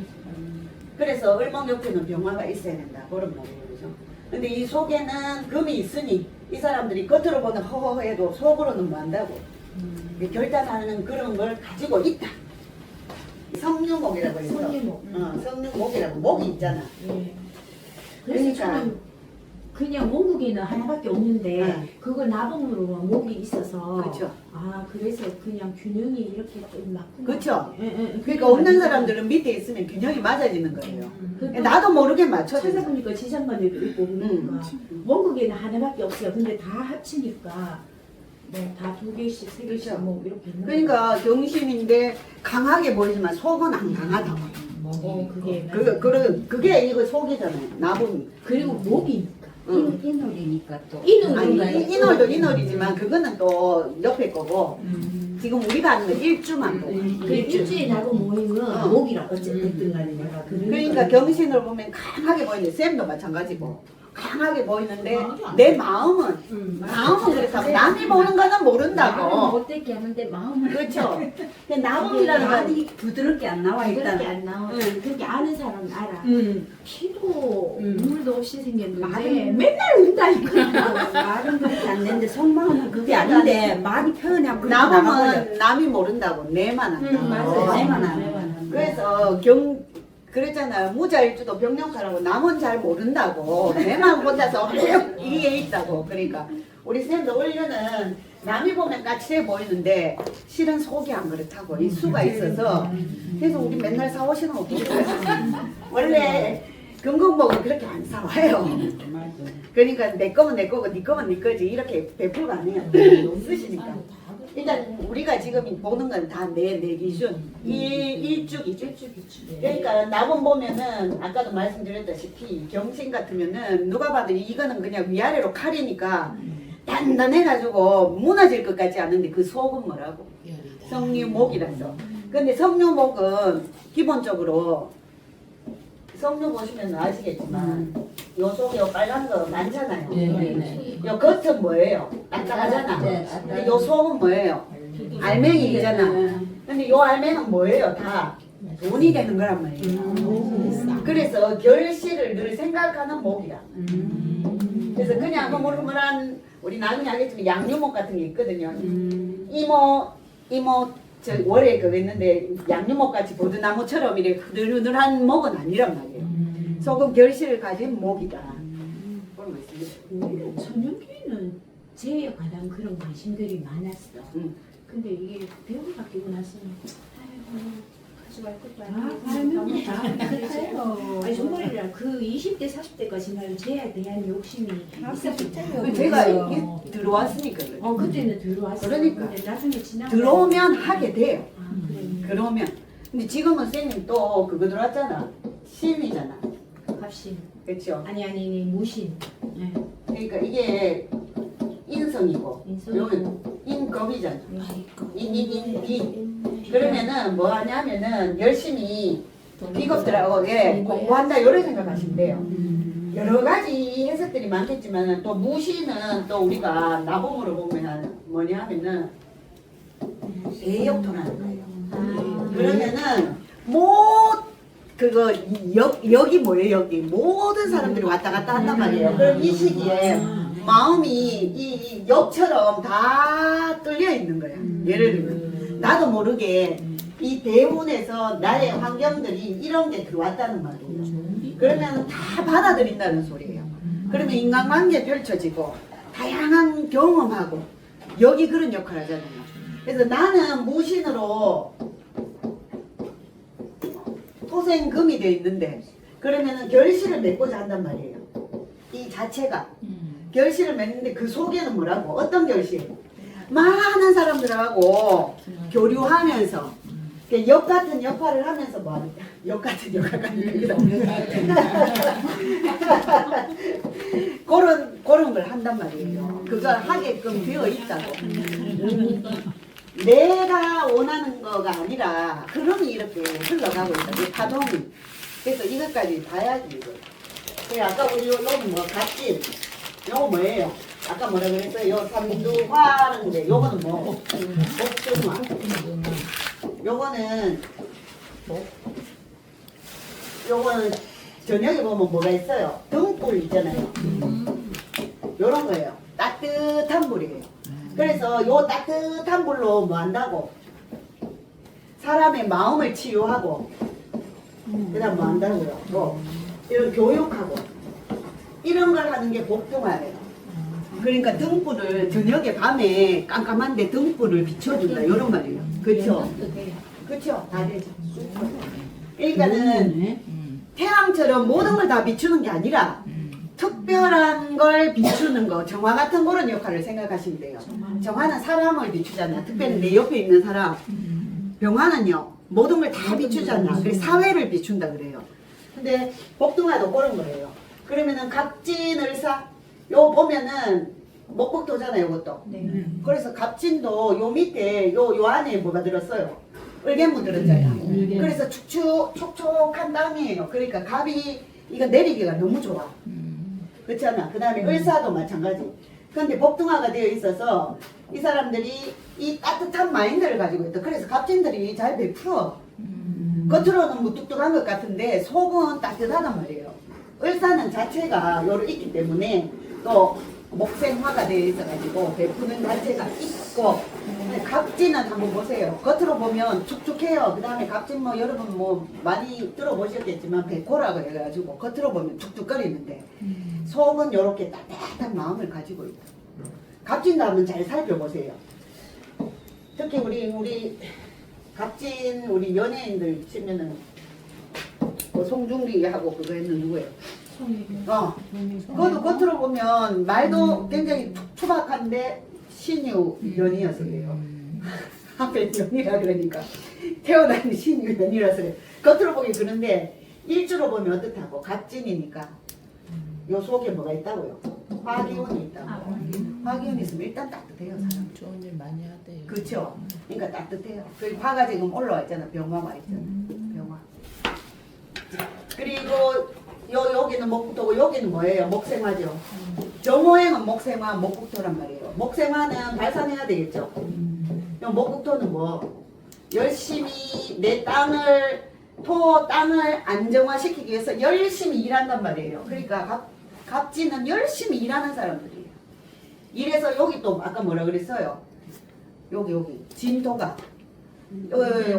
그래서 을목 옆에는 병화가 있어야 된다. 그런 말이에요. 그죠? 근데 이 속에는 금이 있으니 이 사람들이 겉으로 보는 허허해도 속으로는 뭐 한다고? 결단하는 그런 걸 가지고 있다. 성류목이라고 해서 성류목. 성류목이라고 목이 있잖아. 예. 저는 그냥 원국에는 하나밖에 없는데 네. 그걸 나봉으로 목이 있어서 그렇죠. 아 그래서 그냥 균형이 이렇게 좀 맞구나. 그렇죠. 예, 예. 그러니까 없는 사람들은 밑에 있으면 균형이 맞아지는 거예요. 그것도 나도 모르게 맞춰져. 찾아보니까 지상관에도 있고 그러니까 원국에는 하나밖에 없어요. 근데 다 합치니까 뭐 다 2개씩 3개씩 뭐 이렇게 있는 그러니까 경심인데 강하게 보이지만 속은 안 강하다고. 그게 그게 이거 속이잖아요. 나봄이. 그리고 목이니까 응. 인월이니까 또. 아니 인월도 인월이지만 그거는 또 옆에 거고 지금 우리가 하는 건 일주만 보고. 그 일주에 나고 모이면 목이라 어쨌든 간에 내가 그러니까 경신을 보면 강하게 보이는데 쌤도 마찬가지고 강하게 보이는데 내 마음은 그래서 남이 보는 거는 모른다고. 못되게 하는데 마음을. 그렇죠. 나봄이라는 건 말이 부드럽게 안 나와 그렇게 일단. 안 나와. 그렇게 아는 사람은 알아. 음. 피도 눈물도 없이 생겼는데 말은- 맨날 운다니까. 말은 그렇게 안 되는데 속마음은 그게 아닌데 많이 표현하면 그렇게 나가버려. 나봄은 남이 모른다고 내만 한다고. 맞아요. 내만 하는 그래서 그랬잖아요. 무자일주도 병력하라고 남은 잘 모른다고 내만 혼자서 이게 있다고. 그러니까 우리 쌤도 원래는 남이 보면 까칠해 보이는데 실은 속이 안 그렇다고 이 수가 있어서 그래서 우리 맨날 사오시는 거 보세요. 원래 금공복은 그렇게 안 사와요. 그러니까 내 거면 내 거고 네 거면 네 거지 이렇게 배포가 안 해요. 쓰시니까. 일단 우리가 지금 보는 건 다 내 기준 일주기죠. 그러니까 나본 보면은 아까도 말씀드렸다시피 경신 같으면은 누가 봐도 이거는 그냥 위아래로 칼이니까 단단해가지고 무너질 것 같지 않은데 그 속은 뭐라고? 성류목이라서. 근데 성류목은 기본적으로 성류 보시면 아시겠지만 요 속에 요 빨간 거 많잖아요. 요 겉은 뭐예요? 딱딱하잖아. 근데 요 속은 뭐예요? 알맹이잖아. 근데 요 알맹이는 뭐예요? 다 돈이 되는 거란 말이에요. 그래서 결실을 늘 생각하는 목이야. 그래서 그냥 흐물흐물한 우리 나중에 알겠지만 양념목 같은 게 있거든요. 이모 저 월에 그거 있는데 양념목 같이 보드나무처럼 이렇게 흐들흐들한 목은 아니란 말이에요. 소금 결실을 가진 목이다. 그런 거 있습니다. 전용기는 제에 관한 그런 관심들이 많았어. 응. 근데 이게 배우를 바뀌고 나서는 아이고 가져갈 것도 그래요. 아니 정말이라 그 20대 40대까지는 제에 대한 욕심이 있었거든요. 제가 이게 들어왔으니까 그래요. 그때는 들어왔어. 그러니까. 근데 나중에 지나고 들어오면 하게 돼요. 그래. 그러면. 근데 지금은 쌤님 또 그거 들어왔잖아. 신이잖아. 갑신. 그렇죠? 아니 무신. 네. 그러니까 이게 인성이고 인성이고. 여기 인겁이잖아. 인. 그러면은 뭐 하냐면은 열심히 비겁들하고 공부한다 이런 생각하시면 돼요. 여러 가지 해석들이 많겠지만 또 무신은 또 우리가 나봉으로 보면 뭐냐 하면은 대역토라는 거예요. 그러면은 그거 여기 뭐예요? 여기 모든 사람들이 왔다 갔다 한단 말이에요. 그럼 이 시기에 마음이 이 역처럼 다 뚫려 있는 거야. 예를 들면 나도 모르게 이 대운에서 나의 환경들이 이런 게 들어왔다는 말이에요. 그러면 다 받아들인다는 소리예요. 그러면 인간관계 펼쳐지고 다양한 경험하고 여기 그런 역할 하잖아요. 그래서 나는 무신으로 토생금이 돼 있는데 그러면은 결실을 맺고자 한단 말이에요. 이 자체가 결실을 맺는데 그 속에는 뭐라고? 어떤 결실? 많은 사람들하고 교류하면서 역 같은 역할을 하면서 뭐 하는 역 같은 역할을 그런 걸 한단 말이에요. 그걸 하게끔 되어 있다고. 내가 원하는 거가 아니라 흐름이 이렇게 흘러가고 있다. 이 파동이. 그래서 이것까지 봐야지. 이거. 아까 우리 요거는 뭐 갓집. 요거 뭐예요? 아까 뭐라 그랬어요? 요 삼두화라는데 요거는 뭐? 목등화. 요거는 저녁에 보면 뭐가 있어요? 등불 있잖아요. 요런 거예요. 따뜻한 불이에요. 그래서 요 따뜻한 불로 뭐 한다고? 사람의 마음을 치유하고 그 다음 뭐 한다고요? 뭐 이런 교육하고 이런 걸 하는 게 복동화예요. 그러니까 등불을 저녁에 밤에 깜깜한데 등불을 비춰준다 이런 말이에요. 그렇죠? 그렇죠? 다 되죠. 그러니까는 태양처럼 모든 걸 다 비추는 게 아니라 특별한 걸 비추는 거, 정화 같은 그런 역할을 생각하시면 돼요. 정화는 사람을 비추잖아. 특별히 내 옆에 있는 사람. 병화는요, 모든 걸 다 비추잖아. 그래서 사회를 비춘다 그래요. 근데 복동화도 그런 거예요. 그러면은 갑진을사, 요 보면은 목복토잖아요, 이것도. 네. 그래서 갑진도 요 밑에 요 안에 뭐가 들었어요? 을개무 들었잖아요. 그래서 촉촉한 땅이에요. 그러니까 갑이 이거 내리기가 너무 좋아. 그렇잖아. 그 다음에 을사도 마찬가지. 근데 복등화가 되어 있어서 이 사람들이 이 따뜻한 마인드를 가지고 있다. 그래서 갑진들이 잘 베풀어. 겉으로는 무뚝뚝한 것 같은데 속은 따뜻하단 말이에요. 을사는 자체가 요로 있기 때문에 또 목생화가 되어 있어가지고 베푸는 자체가 있고, 갑진은 한번 보세요. 겉으로 보면 축축해요. 그 다음에 갑진 뭐 여러분 뭐 많이 들어보셨겠지만 백호라고 해가지고 겉으로 보면 축축거리는데 속은 요렇게 따뜻한 마음을 가지고 있다. 갑진도 한번 잘 살펴보세요. 특히 우리 갑진 우리 연예인들 치면은 뭐 송중기하고 그거 했는 누구예요? 그것도 겉으로 보면 말도 굉장히 투박한데 신유 연이어서 그래요. 앞에 연이라 그러니까 태어난 신유 연이라서 그래요. 겉으로 보기 그런데 일주로 보면 어떻다고? 갑진이니까 요 속에 뭐가 있다고요? 화기운이 있다고. 화기운이 있으면 일단 따뜻해요, 사람. 좋은 일 많이 하대요. 그렇죠. 그러니까 따뜻해요. 그 화가 지금 올라와 있잖아. 병화 와 있잖아. 병화. 그리고 여기는 목국토고 여기는 뭐예요? 목생화죠. 정호행은 목생화, 목국토란 말이에요. 목생화는 발산해야 되겠죠. 목국토는 뭐 열심히 내 땅을 안정화시키기 위해서 열심히 일한단 말이에요. 그러니까 갑진은 열심히 일하는 사람들이에요. 이래서 여기 또 아까 뭐라 그랬어요? 여기 진토가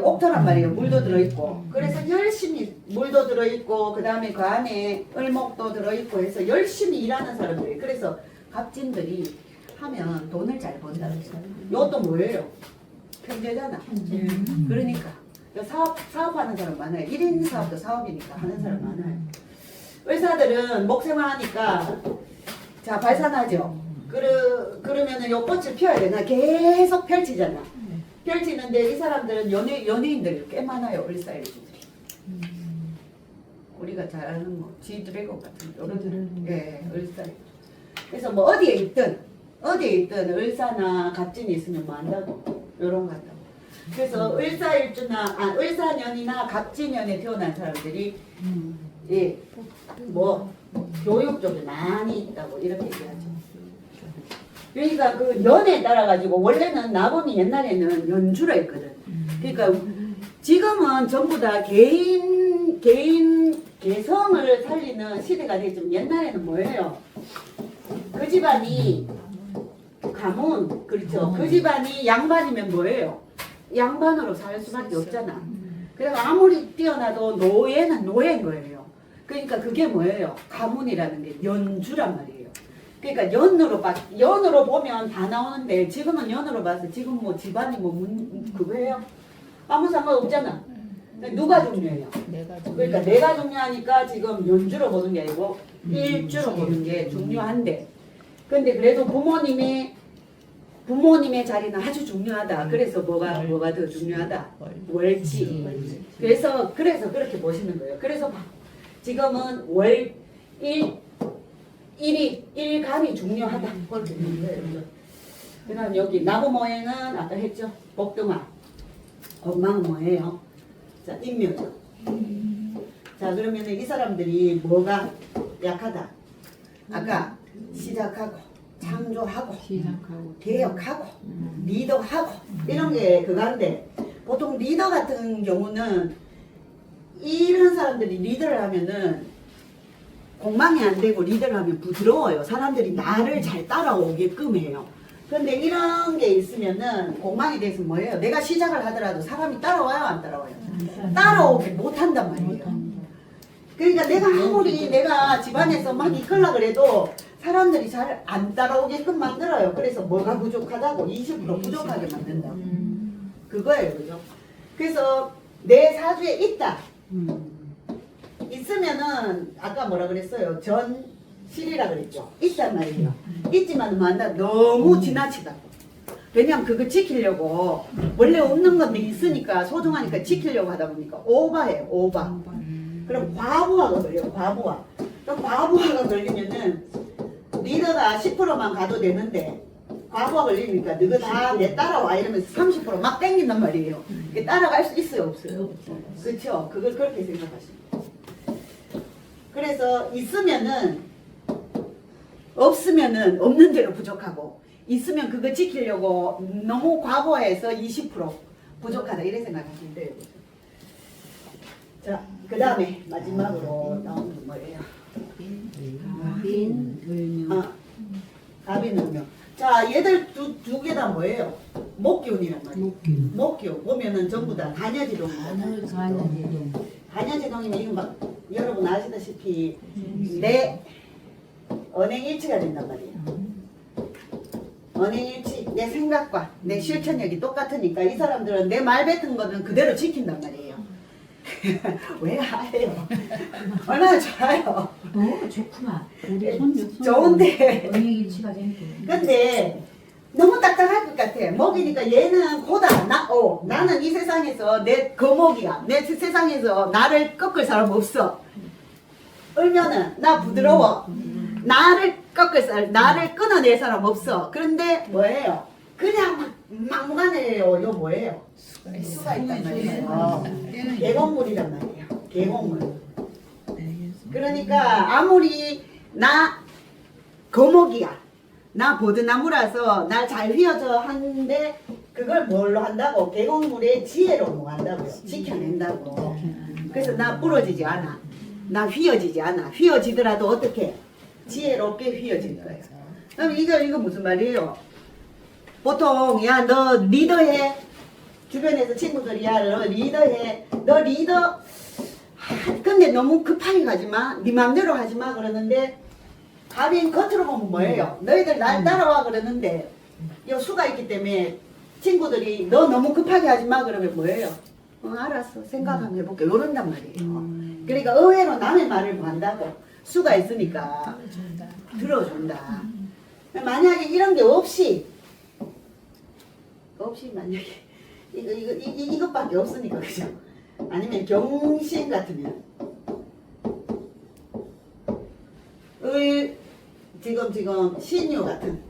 옥토란 말이에요. 물도 들어있고. 그래서 열심히 물도 들어있고 그 다음에 그 안에 을목도 들어있고 해서 열심히 일하는 사람들이. 그래서 갑진들이 하면 돈을 잘 번다. 이것도 뭐예요? 편제잖아. 그러니까 사업하는 사람 많아요. 1인 사업도 사업이니까 하는 사람 많아요. 의사들은 목생화하니까 자 발산하죠. 그러면은 요 꽃을 피워야 되나? 계속 펼치잖아. 펼치는데 이 사람들은 연예인들이 꽤 많아요. 을사일주들이. 우리가 잘 아는 뭐 G드래곤 같은 요런 예, 을사일. 그래서 뭐 어디에 있든 을사나 갑진이 있으면 뭐 한다고 요런 거 한다고. 그래서 을사년이나 갑진년에 태어난 사람들이 예, 뭐 교육 쪽에 많이 있다고 이렇게 얘기하죠. 그러니까 그 년에 따라 가지고 원래는 나범이 옛날에는 연주라 했거든. 그러니까 지금은 전부 다 개성을 살리는 시대가 되지만 옛날에는 뭐예요? 그 집안이 가문, 그렇죠. 그 집안이 양반이면 뭐예요? 양반으로 살 수밖에 없잖아. 그래서 아무리 뛰어나도 노예는 노예인 거예요. 그러니까 그게 뭐예요? 가문이라는 게 연주란 말이에요. 그러니까 연으로 보면 다 나오는데 지금은 연으로 봐서 지금 뭐 집안이 그거예요? 아무 상관 없잖아. 누가 중요해요? 그러니까 내가 중요하니까 지금 연주로 보는 게 아니고 일주로 보는 게 중요한데, 근데 그래도 부모님의 자리는 아주 중요하다. 그래서 뭐가 더 중요하다? 월지. 그래서 그렇게 보시는 거예요. 그래서 지금은 일간이 중요하다. 그렇게 보는 거예요. 그 다음 여기 나무모행은 아까 했죠? 복등화. 엉망은 뭐예요? 자, 인묘죠. 자, 그러면 이 사람들이 뭐가 약하다? 아까 시작하고, 창조하고, 개혁하고, 리더하고, 이런 게 그건데, 보통 리더 같은 경우는 이런 사람들이 리더를 하면은 공망이 안 되고 리더를 하면 부드러워요. 사람들이 나를 잘 따라오게끔 해요. 근데 이런 게 있으면은 공망이 돼서 뭐예요? 내가 시작을 하더라도 사람이 따라와요, 안 따라와요? 따라오게 못한단 말이에요. 그러니까 내가 아무리 내가 집안에서 막 이끌라 그래도 사람들이 잘 안 따라오게끔 만들어요. 그래서 뭐가 부족하다고 20% 부족하게 만든다고. 그거예요, 그죠? 그래서 내 사주에 있다. 있으면은 아까 뭐라 그랬어요? 전실이라 그랬죠. 있단 말이에요. 있지만 만다 너무 지나치다고. 왜냐면 그거 지키려고 원래 없는 건데 있으니까 소중하니까 지키려고 하다 보니까 오바해요. 오바. 그럼 과부하가 걸려요. 과부하. 그럼 과부하가 걸리면은 리더가 10%만 가도 되는데 과부하 걸리니까 너가 다 내 따라와 이러면서 30%막 땡긴단 말이에요. 이게 따라갈 수 있어요, 없어요? 그렇죠. 그걸 그렇게 생각하시면 돼요. 그래서 있으면은 없으면은 없는 대로 부족하고 있으면 그거 지키려고 너무 과부하해서 20% 부족하다 이래 생각하시면 돼요. 자, 그 다음에 마지막으로 나오는 건 뭐예요? 갑인을요. 자, 얘들 두 개 다 뭐예요? 목기운이란 말이에요. 목기운 보면은 전부 다 단여지동이잖아요. 단여지동이면 이거 막 여러분 아시다시피 내 언행일치가 된단 말이에요. 언행일치, 내 생각과 내 실천력이 똑같으니까 이 사람들은 내 말 뱉은 거는 그대로 지킨단 말이에요. 왜 하해요? 얼마나 좋아요. 너무 좋구만. 우리 손주 좋은데 언행일치가 되니까. 근데 너무 딱딱할 것 같아. 먹이니까 얘는 고다. 나는 이 세상에서 내 거목이야. 내 세상에서 나를 꺾을 사람 없어. 울면은 나 부드러워. 나를 꺾을 사람, 나를 끊어낼 사람 없어. 그런데 뭐예요? 그냥 막무가내예요. 이거 뭐예요? 수가 있단 말이에요. 계곡물이란 말이에요. 계곡물. 그러니까 아무리 나 거목이야. 나 보드나무라서 날 잘 휘어져 하는데 그걸 뭘로 한다고? 계곡물의 지혜로 뭐 한다고요? 지켜낸다고. 그래서 나 부러지지 않아. 나 휘어지지 않아. 휘어지더라도 어떻게? 지혜롭게 휘어질 거예요. 그럼 이거 무슨 말이에요? 보통 야 너 리더해. 주변에서 친구들이 야 너 리더해. 너 리더 근데 너무 급하게 가지마. 네 맘대로 하지마 그러는데 갑인 겉으로 보면 뭐예요? 너희들 날 따라와 그러는데 요 수가 있기 때문에 친구들이 너 너무 급하게 하지마 그러면 뭐예요? 알았어 생각 한번 해볼게 이런단 말이에요. 그러니까 의외로 남의 말을 뭐 한다고 수가 있으니까 들어준다. 만약에 이런 게 없이 만약에 이것밖에 없으니까 그죠? 아니면 경신 같으면 지금 신유 같은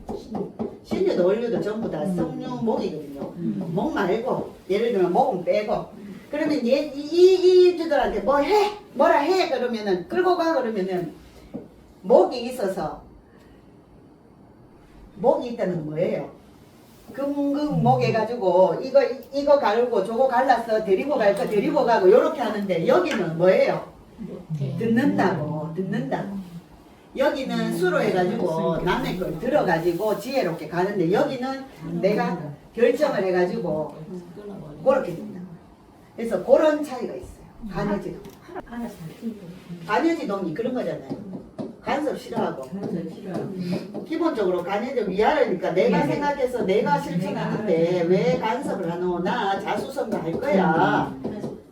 신유도 원료도 전부 다 성유목이거든요. 목 말고 예를 들면 목은 빼고 그러면 이 주들한테 뭐라 해 그러면은 끌고 가 그러면은 목이 있어서 목이 있다는 건 뭐예요? 금금 목 해가지고 이거 가르고 저거 갈라서 데리고 갈 거 데리고 가고 요렇게 하는데 여기는 뭐예요? 듣는다고. 여기는 수로 해가지고 남의 걸 들어가지고 지혜롭게 가는데 여기는 내가 결정을 해가지고 그렇게 된다. 그래서 그런 차이가 있어요. 간여지동. 간여지동이 그런 거잖아요. 간섭 싫어하고. 기본적으로 간여지동 위아래니까 내가 생각해서 내가 실천하는데 왜 간섭을 하노? 나 자수성가 할 거야.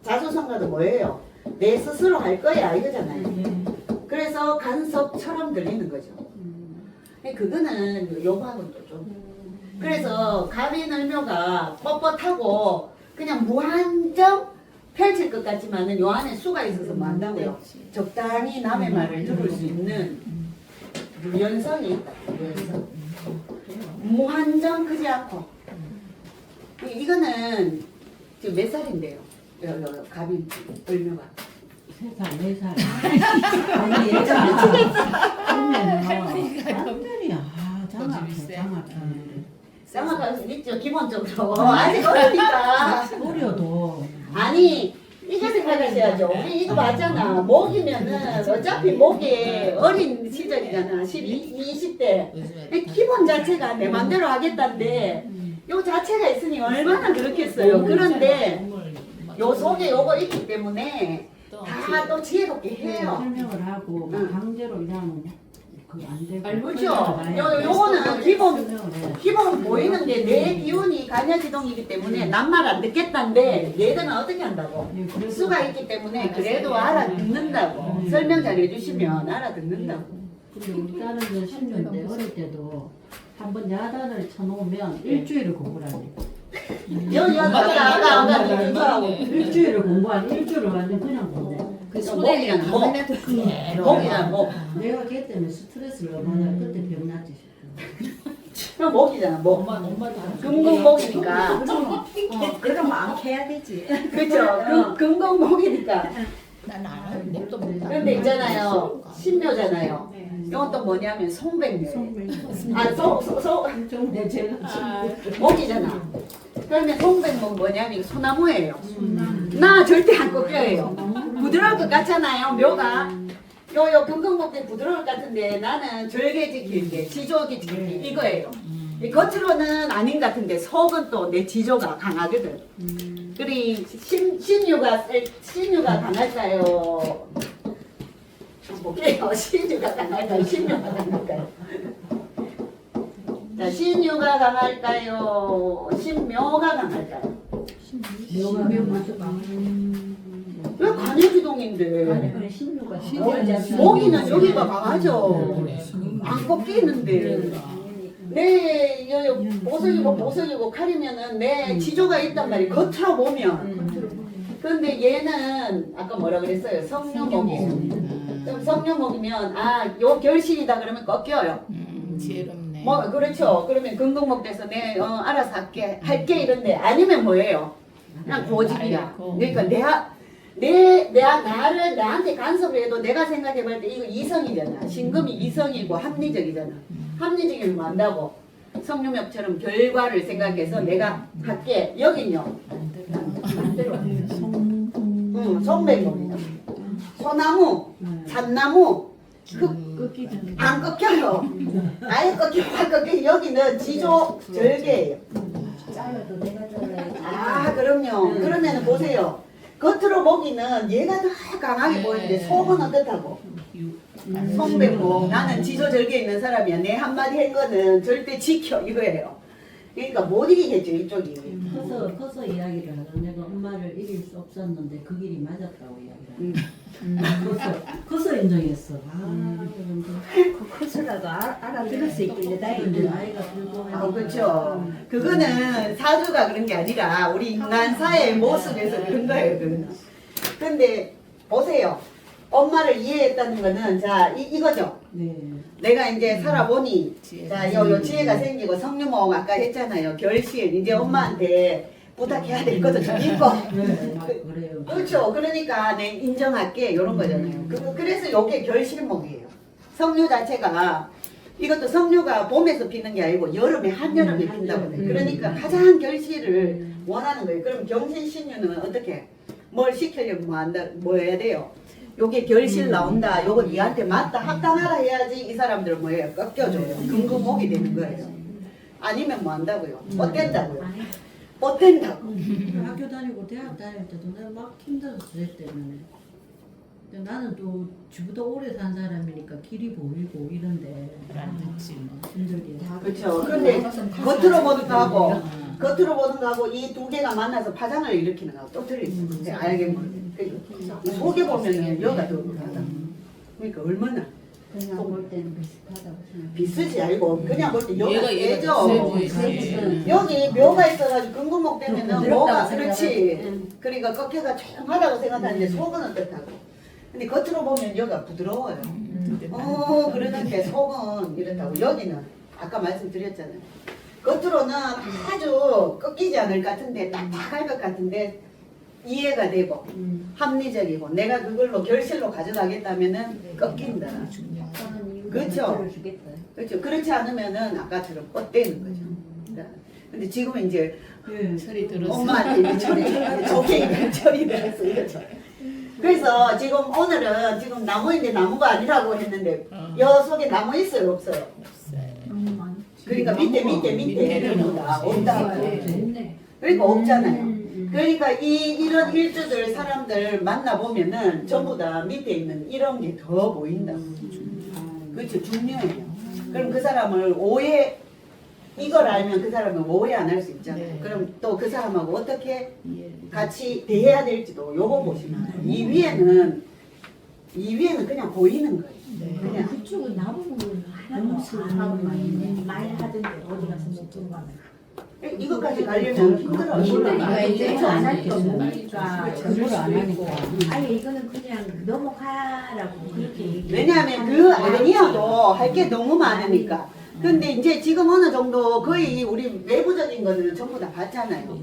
자수성가도 뭐예요? 내 스스로 할 거야 이거잖아요. 그래서 간섭처럼 들리는 거죠. 그거는 요거하고는 또 좀. 그래서 갑인을묘가 뻣뻣하고 그냥 무한정 펼칠 것 같지만은 요 안에 수가 있어서 뭐 한다고요? 적당히 남의 말을 들을 수 있는 유연성이 있다. 유연성. 무한정 크지 않고. 이거는 지금 몇 살인데요? 갑인 을묘가. 3살, 4살. 아니, 얘가 한별이야. 장학할 수 있죠, 기본적으로. 아직 어리니까. 어려도. 아니, 이거 생각하셔야죠. 우리 이거 맞잖아. 목이면은 어차피 목이 어린 시절이잖아. 20대. 기본 자체가 내 맘대로 하겠다는데, 요 자체가 있으니 얼마나 그렇겠어요. 그런데 요 속에 요거 있기 때문에 다 또 지혜롭게 해요. 설명을 하고 막 응. 강제로 일하면 그거 안 되고. 그렇죠. 설명을 요거는 해야 돼. 기본 설명을 해야 돼. 기본 보이는 게 내 기운이 간야지동이기 때문에 난 말 안 듣겠다는데 얘들은 어떻게 한다고? 예, 그래서 수가 있기 때문에 그래도 알아듣는다고. 설명 잘 해주시면 알아듣는다고. 근데 우리 딸은 이제 10년대 어릴 때도 한번 야단을 쳐놓으면 일주일을 공부를 하네. 아까 일주일을 공부한 일주일을 완전 그냥 공부해. 그 목이잖아 목. 목이잖아 목. 내가 걔 때문에 스트레스를 얼마나 그때 병났지 싶어. 목이잖아 목. 금공목이니까. 그럼 안 캐야 되지. 그렇죠. 금공목이니까. 난 알아요. 냅도 못 그런데 있잖아요. 신묘잖아요. 이건 또 뭐냐면 송백묘. 정말 제가 목이잖아. 그러면 송백목 뭐냐면 이거 소나무예요. 나 절대 안 꺾여요. 부드러울 것 같잖아요. 묘가. 요 금강목대 부드러울 것 같은데 나는 절개 지킬게, 지조 지킬게 이거예요. 이 겉으로는 아닌 것 같은데 속은 또 내 지조가 강하거든. 그리 신유가 강할까요? 볼게요. 신유가 강할까요? 신유가 강할까요? 자, 신유가 강할까요? 신묘가 강할까요? 묘가 왜 관여지동인데? 신유가 모기는 여기가 강하죠. 안 꺾이는데. 내 보석이고 칼이면은 내 지조가 있단 말이에요. 겉으로 보면. 그런데 얘는 아까 뭐라 그랬어요? 성묘목이에요. 그럼 성묘목이면 요 결실이다 그러면 꺾여요. 지혜롭네. 뭐 그렇죠. 그러면 금강목 돼서 내 알아서 할게 이런데 아니면 뭐예요? 그냥 고집이야. 그러니까 나한테 간섭을 해도 내가 생각해볼 때 이거 이성이잖아. 신금이 이성이고 합리적이잖아. 합리적이면 뭐 한다고? 성룡엽처럼 결과를 생각해서 내가 할게. 여긴요. 송백목이다. 소나무, 잣나무, 안 꺾여요. 아예 안 꺾여. 여기는 지조 절개예요. 짜여도 내가 잘라야지. 그럼요. 그러면 보세요. 겉으로 보기는 얘가 더 강하게 보이는데 속은 어떻다고? 송백목. 나는 지조절개 있는 사람이야. 내 한마디 한 거는 절대 지켜 이거예요. 그러니까 못 이기겠죠 이쪽이. 커서 이야기를 하죠. 내가 엄마를 이길 수 없었는데 그 길이 맞았다고 이야기를 하죠. 커서 인정했어. 커서라도 알아들을 수 있길래 근데 다행이다. 나이가 들고 그렇죠. 그거는 사주가 그런 게 아니라 우리 인간 사회의 모습에서 그런 거예요. 그거는. 근데 보세요. 엄마를 이해했다는 거는 자 이거죠. 네. 내가 이제 살아보니 자 요 지혜가 생기고 성유목 아까 했잖아요. 결실 이제 엄마한테 부탁해야 될 것도 좀 있고. 네, 그래요. 그렇죠. 그러니까 내 인정할게 이런 거잖아요. 그래서 요게 결실목이에요. 성류 자체가 이것도 성류가 봄에서 피는 게 아니고 여름에 한여름에 핀다고 해요. 그러니까 가장 결실을 원하는 거예요. 그럼 경신신유는 어떻게 뭘 시키려면 뭐 해야 돼요? 요게 결실 나온다. 요거 니한테 맞다. 합당하라 해야지 이 사람들은 뭐예요? 꺾여줘요. 금금목이 되는 거예요. 아니면 뭐 한다고요? 못 된다고요. 못 된다고. 학교 다니고 대학 다닐 때도 내가 막 힘들었어 쟤 때문에. 근데 나는 또 지보다 오래 산 사람이니까 길이 보이고 이런데 안 듣지 뭐. 힘들게. 그렇죠. 그런데 겉으로 보는 거하고 겉으로 보는 거하고 이 두 개가 만나서 파장을 일으키는 거하고 또 틀리죠. 알게 모르게. 속에 보면은 여가 더 하다. 그러니까 얼마나 그냥 볼 때는 비슷하다고 생각해. 비슷이 아니고 그냥 볼 때 여가 얘가 세죠. 세 보이지. 여기 묘가 있어가지고 금금목 되면은 부드럽다고 뭐가 생각하지. 그렇지. 그러니까 꺾여가 조용하다고 생각하는데 속은 어떻다고. 근데 겉으로 보면 여가 부드러워요. 그러는데 속은 이렇다고. 여기는 아까 말씀드렸잖아요. 겉으로는 아주 꺾이지 않을 것 같은데 딱딱할 것 같은데 이해가 되고 합리적이고 내가 그걸로 결실로 가져가겠다면은 꺾인다. 그렇죠. 그렇죠. 그렇지 않으면은 아까처럼 뻗대는 거죠. 근데 지금은 이제 소리 들었어. 엄마한테 저게 철이 들었어 이거죠. 그래서 지금 오늘은 지금 나무인데 나무가 아니라고 했는데 여 속에 나무 있어요 없어요? 그러니까 밑에 나무다 없다. 그러니까 없잖아요. 그러니까 이런 일주들 사람들 만나보면은 전부 다 밑에 있는 이런 게 더 보인다. 그렇죠. 중요해요. 그럼 그 사람을 이걸 알면 그 사람은 오해 안 할 수 있잖아요. 네. 그럼 또 그 사람하고 어떻게 예. 같이 대해야 될지도 요거 보시면 돼요. 이 위에는 그냥 보이는 거예요. 네. 그냥. 그쪽은 나보고 하나도 안 하고 말하던데 어디 가서 못 들어가면. 이것까지 가려면 힘들어요. 몰라. 이제 이제 안 하니까 안 모르니까 그걸 안 하니까. 아니 이거는 그냥 넘어가라고 그렇게 얘기해. 왜냐하면 그 아니어도 할 게 너무 많으니까. 근데 이제 지금 어느 정도 거의 우리 외부적인 거는 전부 다 봤잖아요.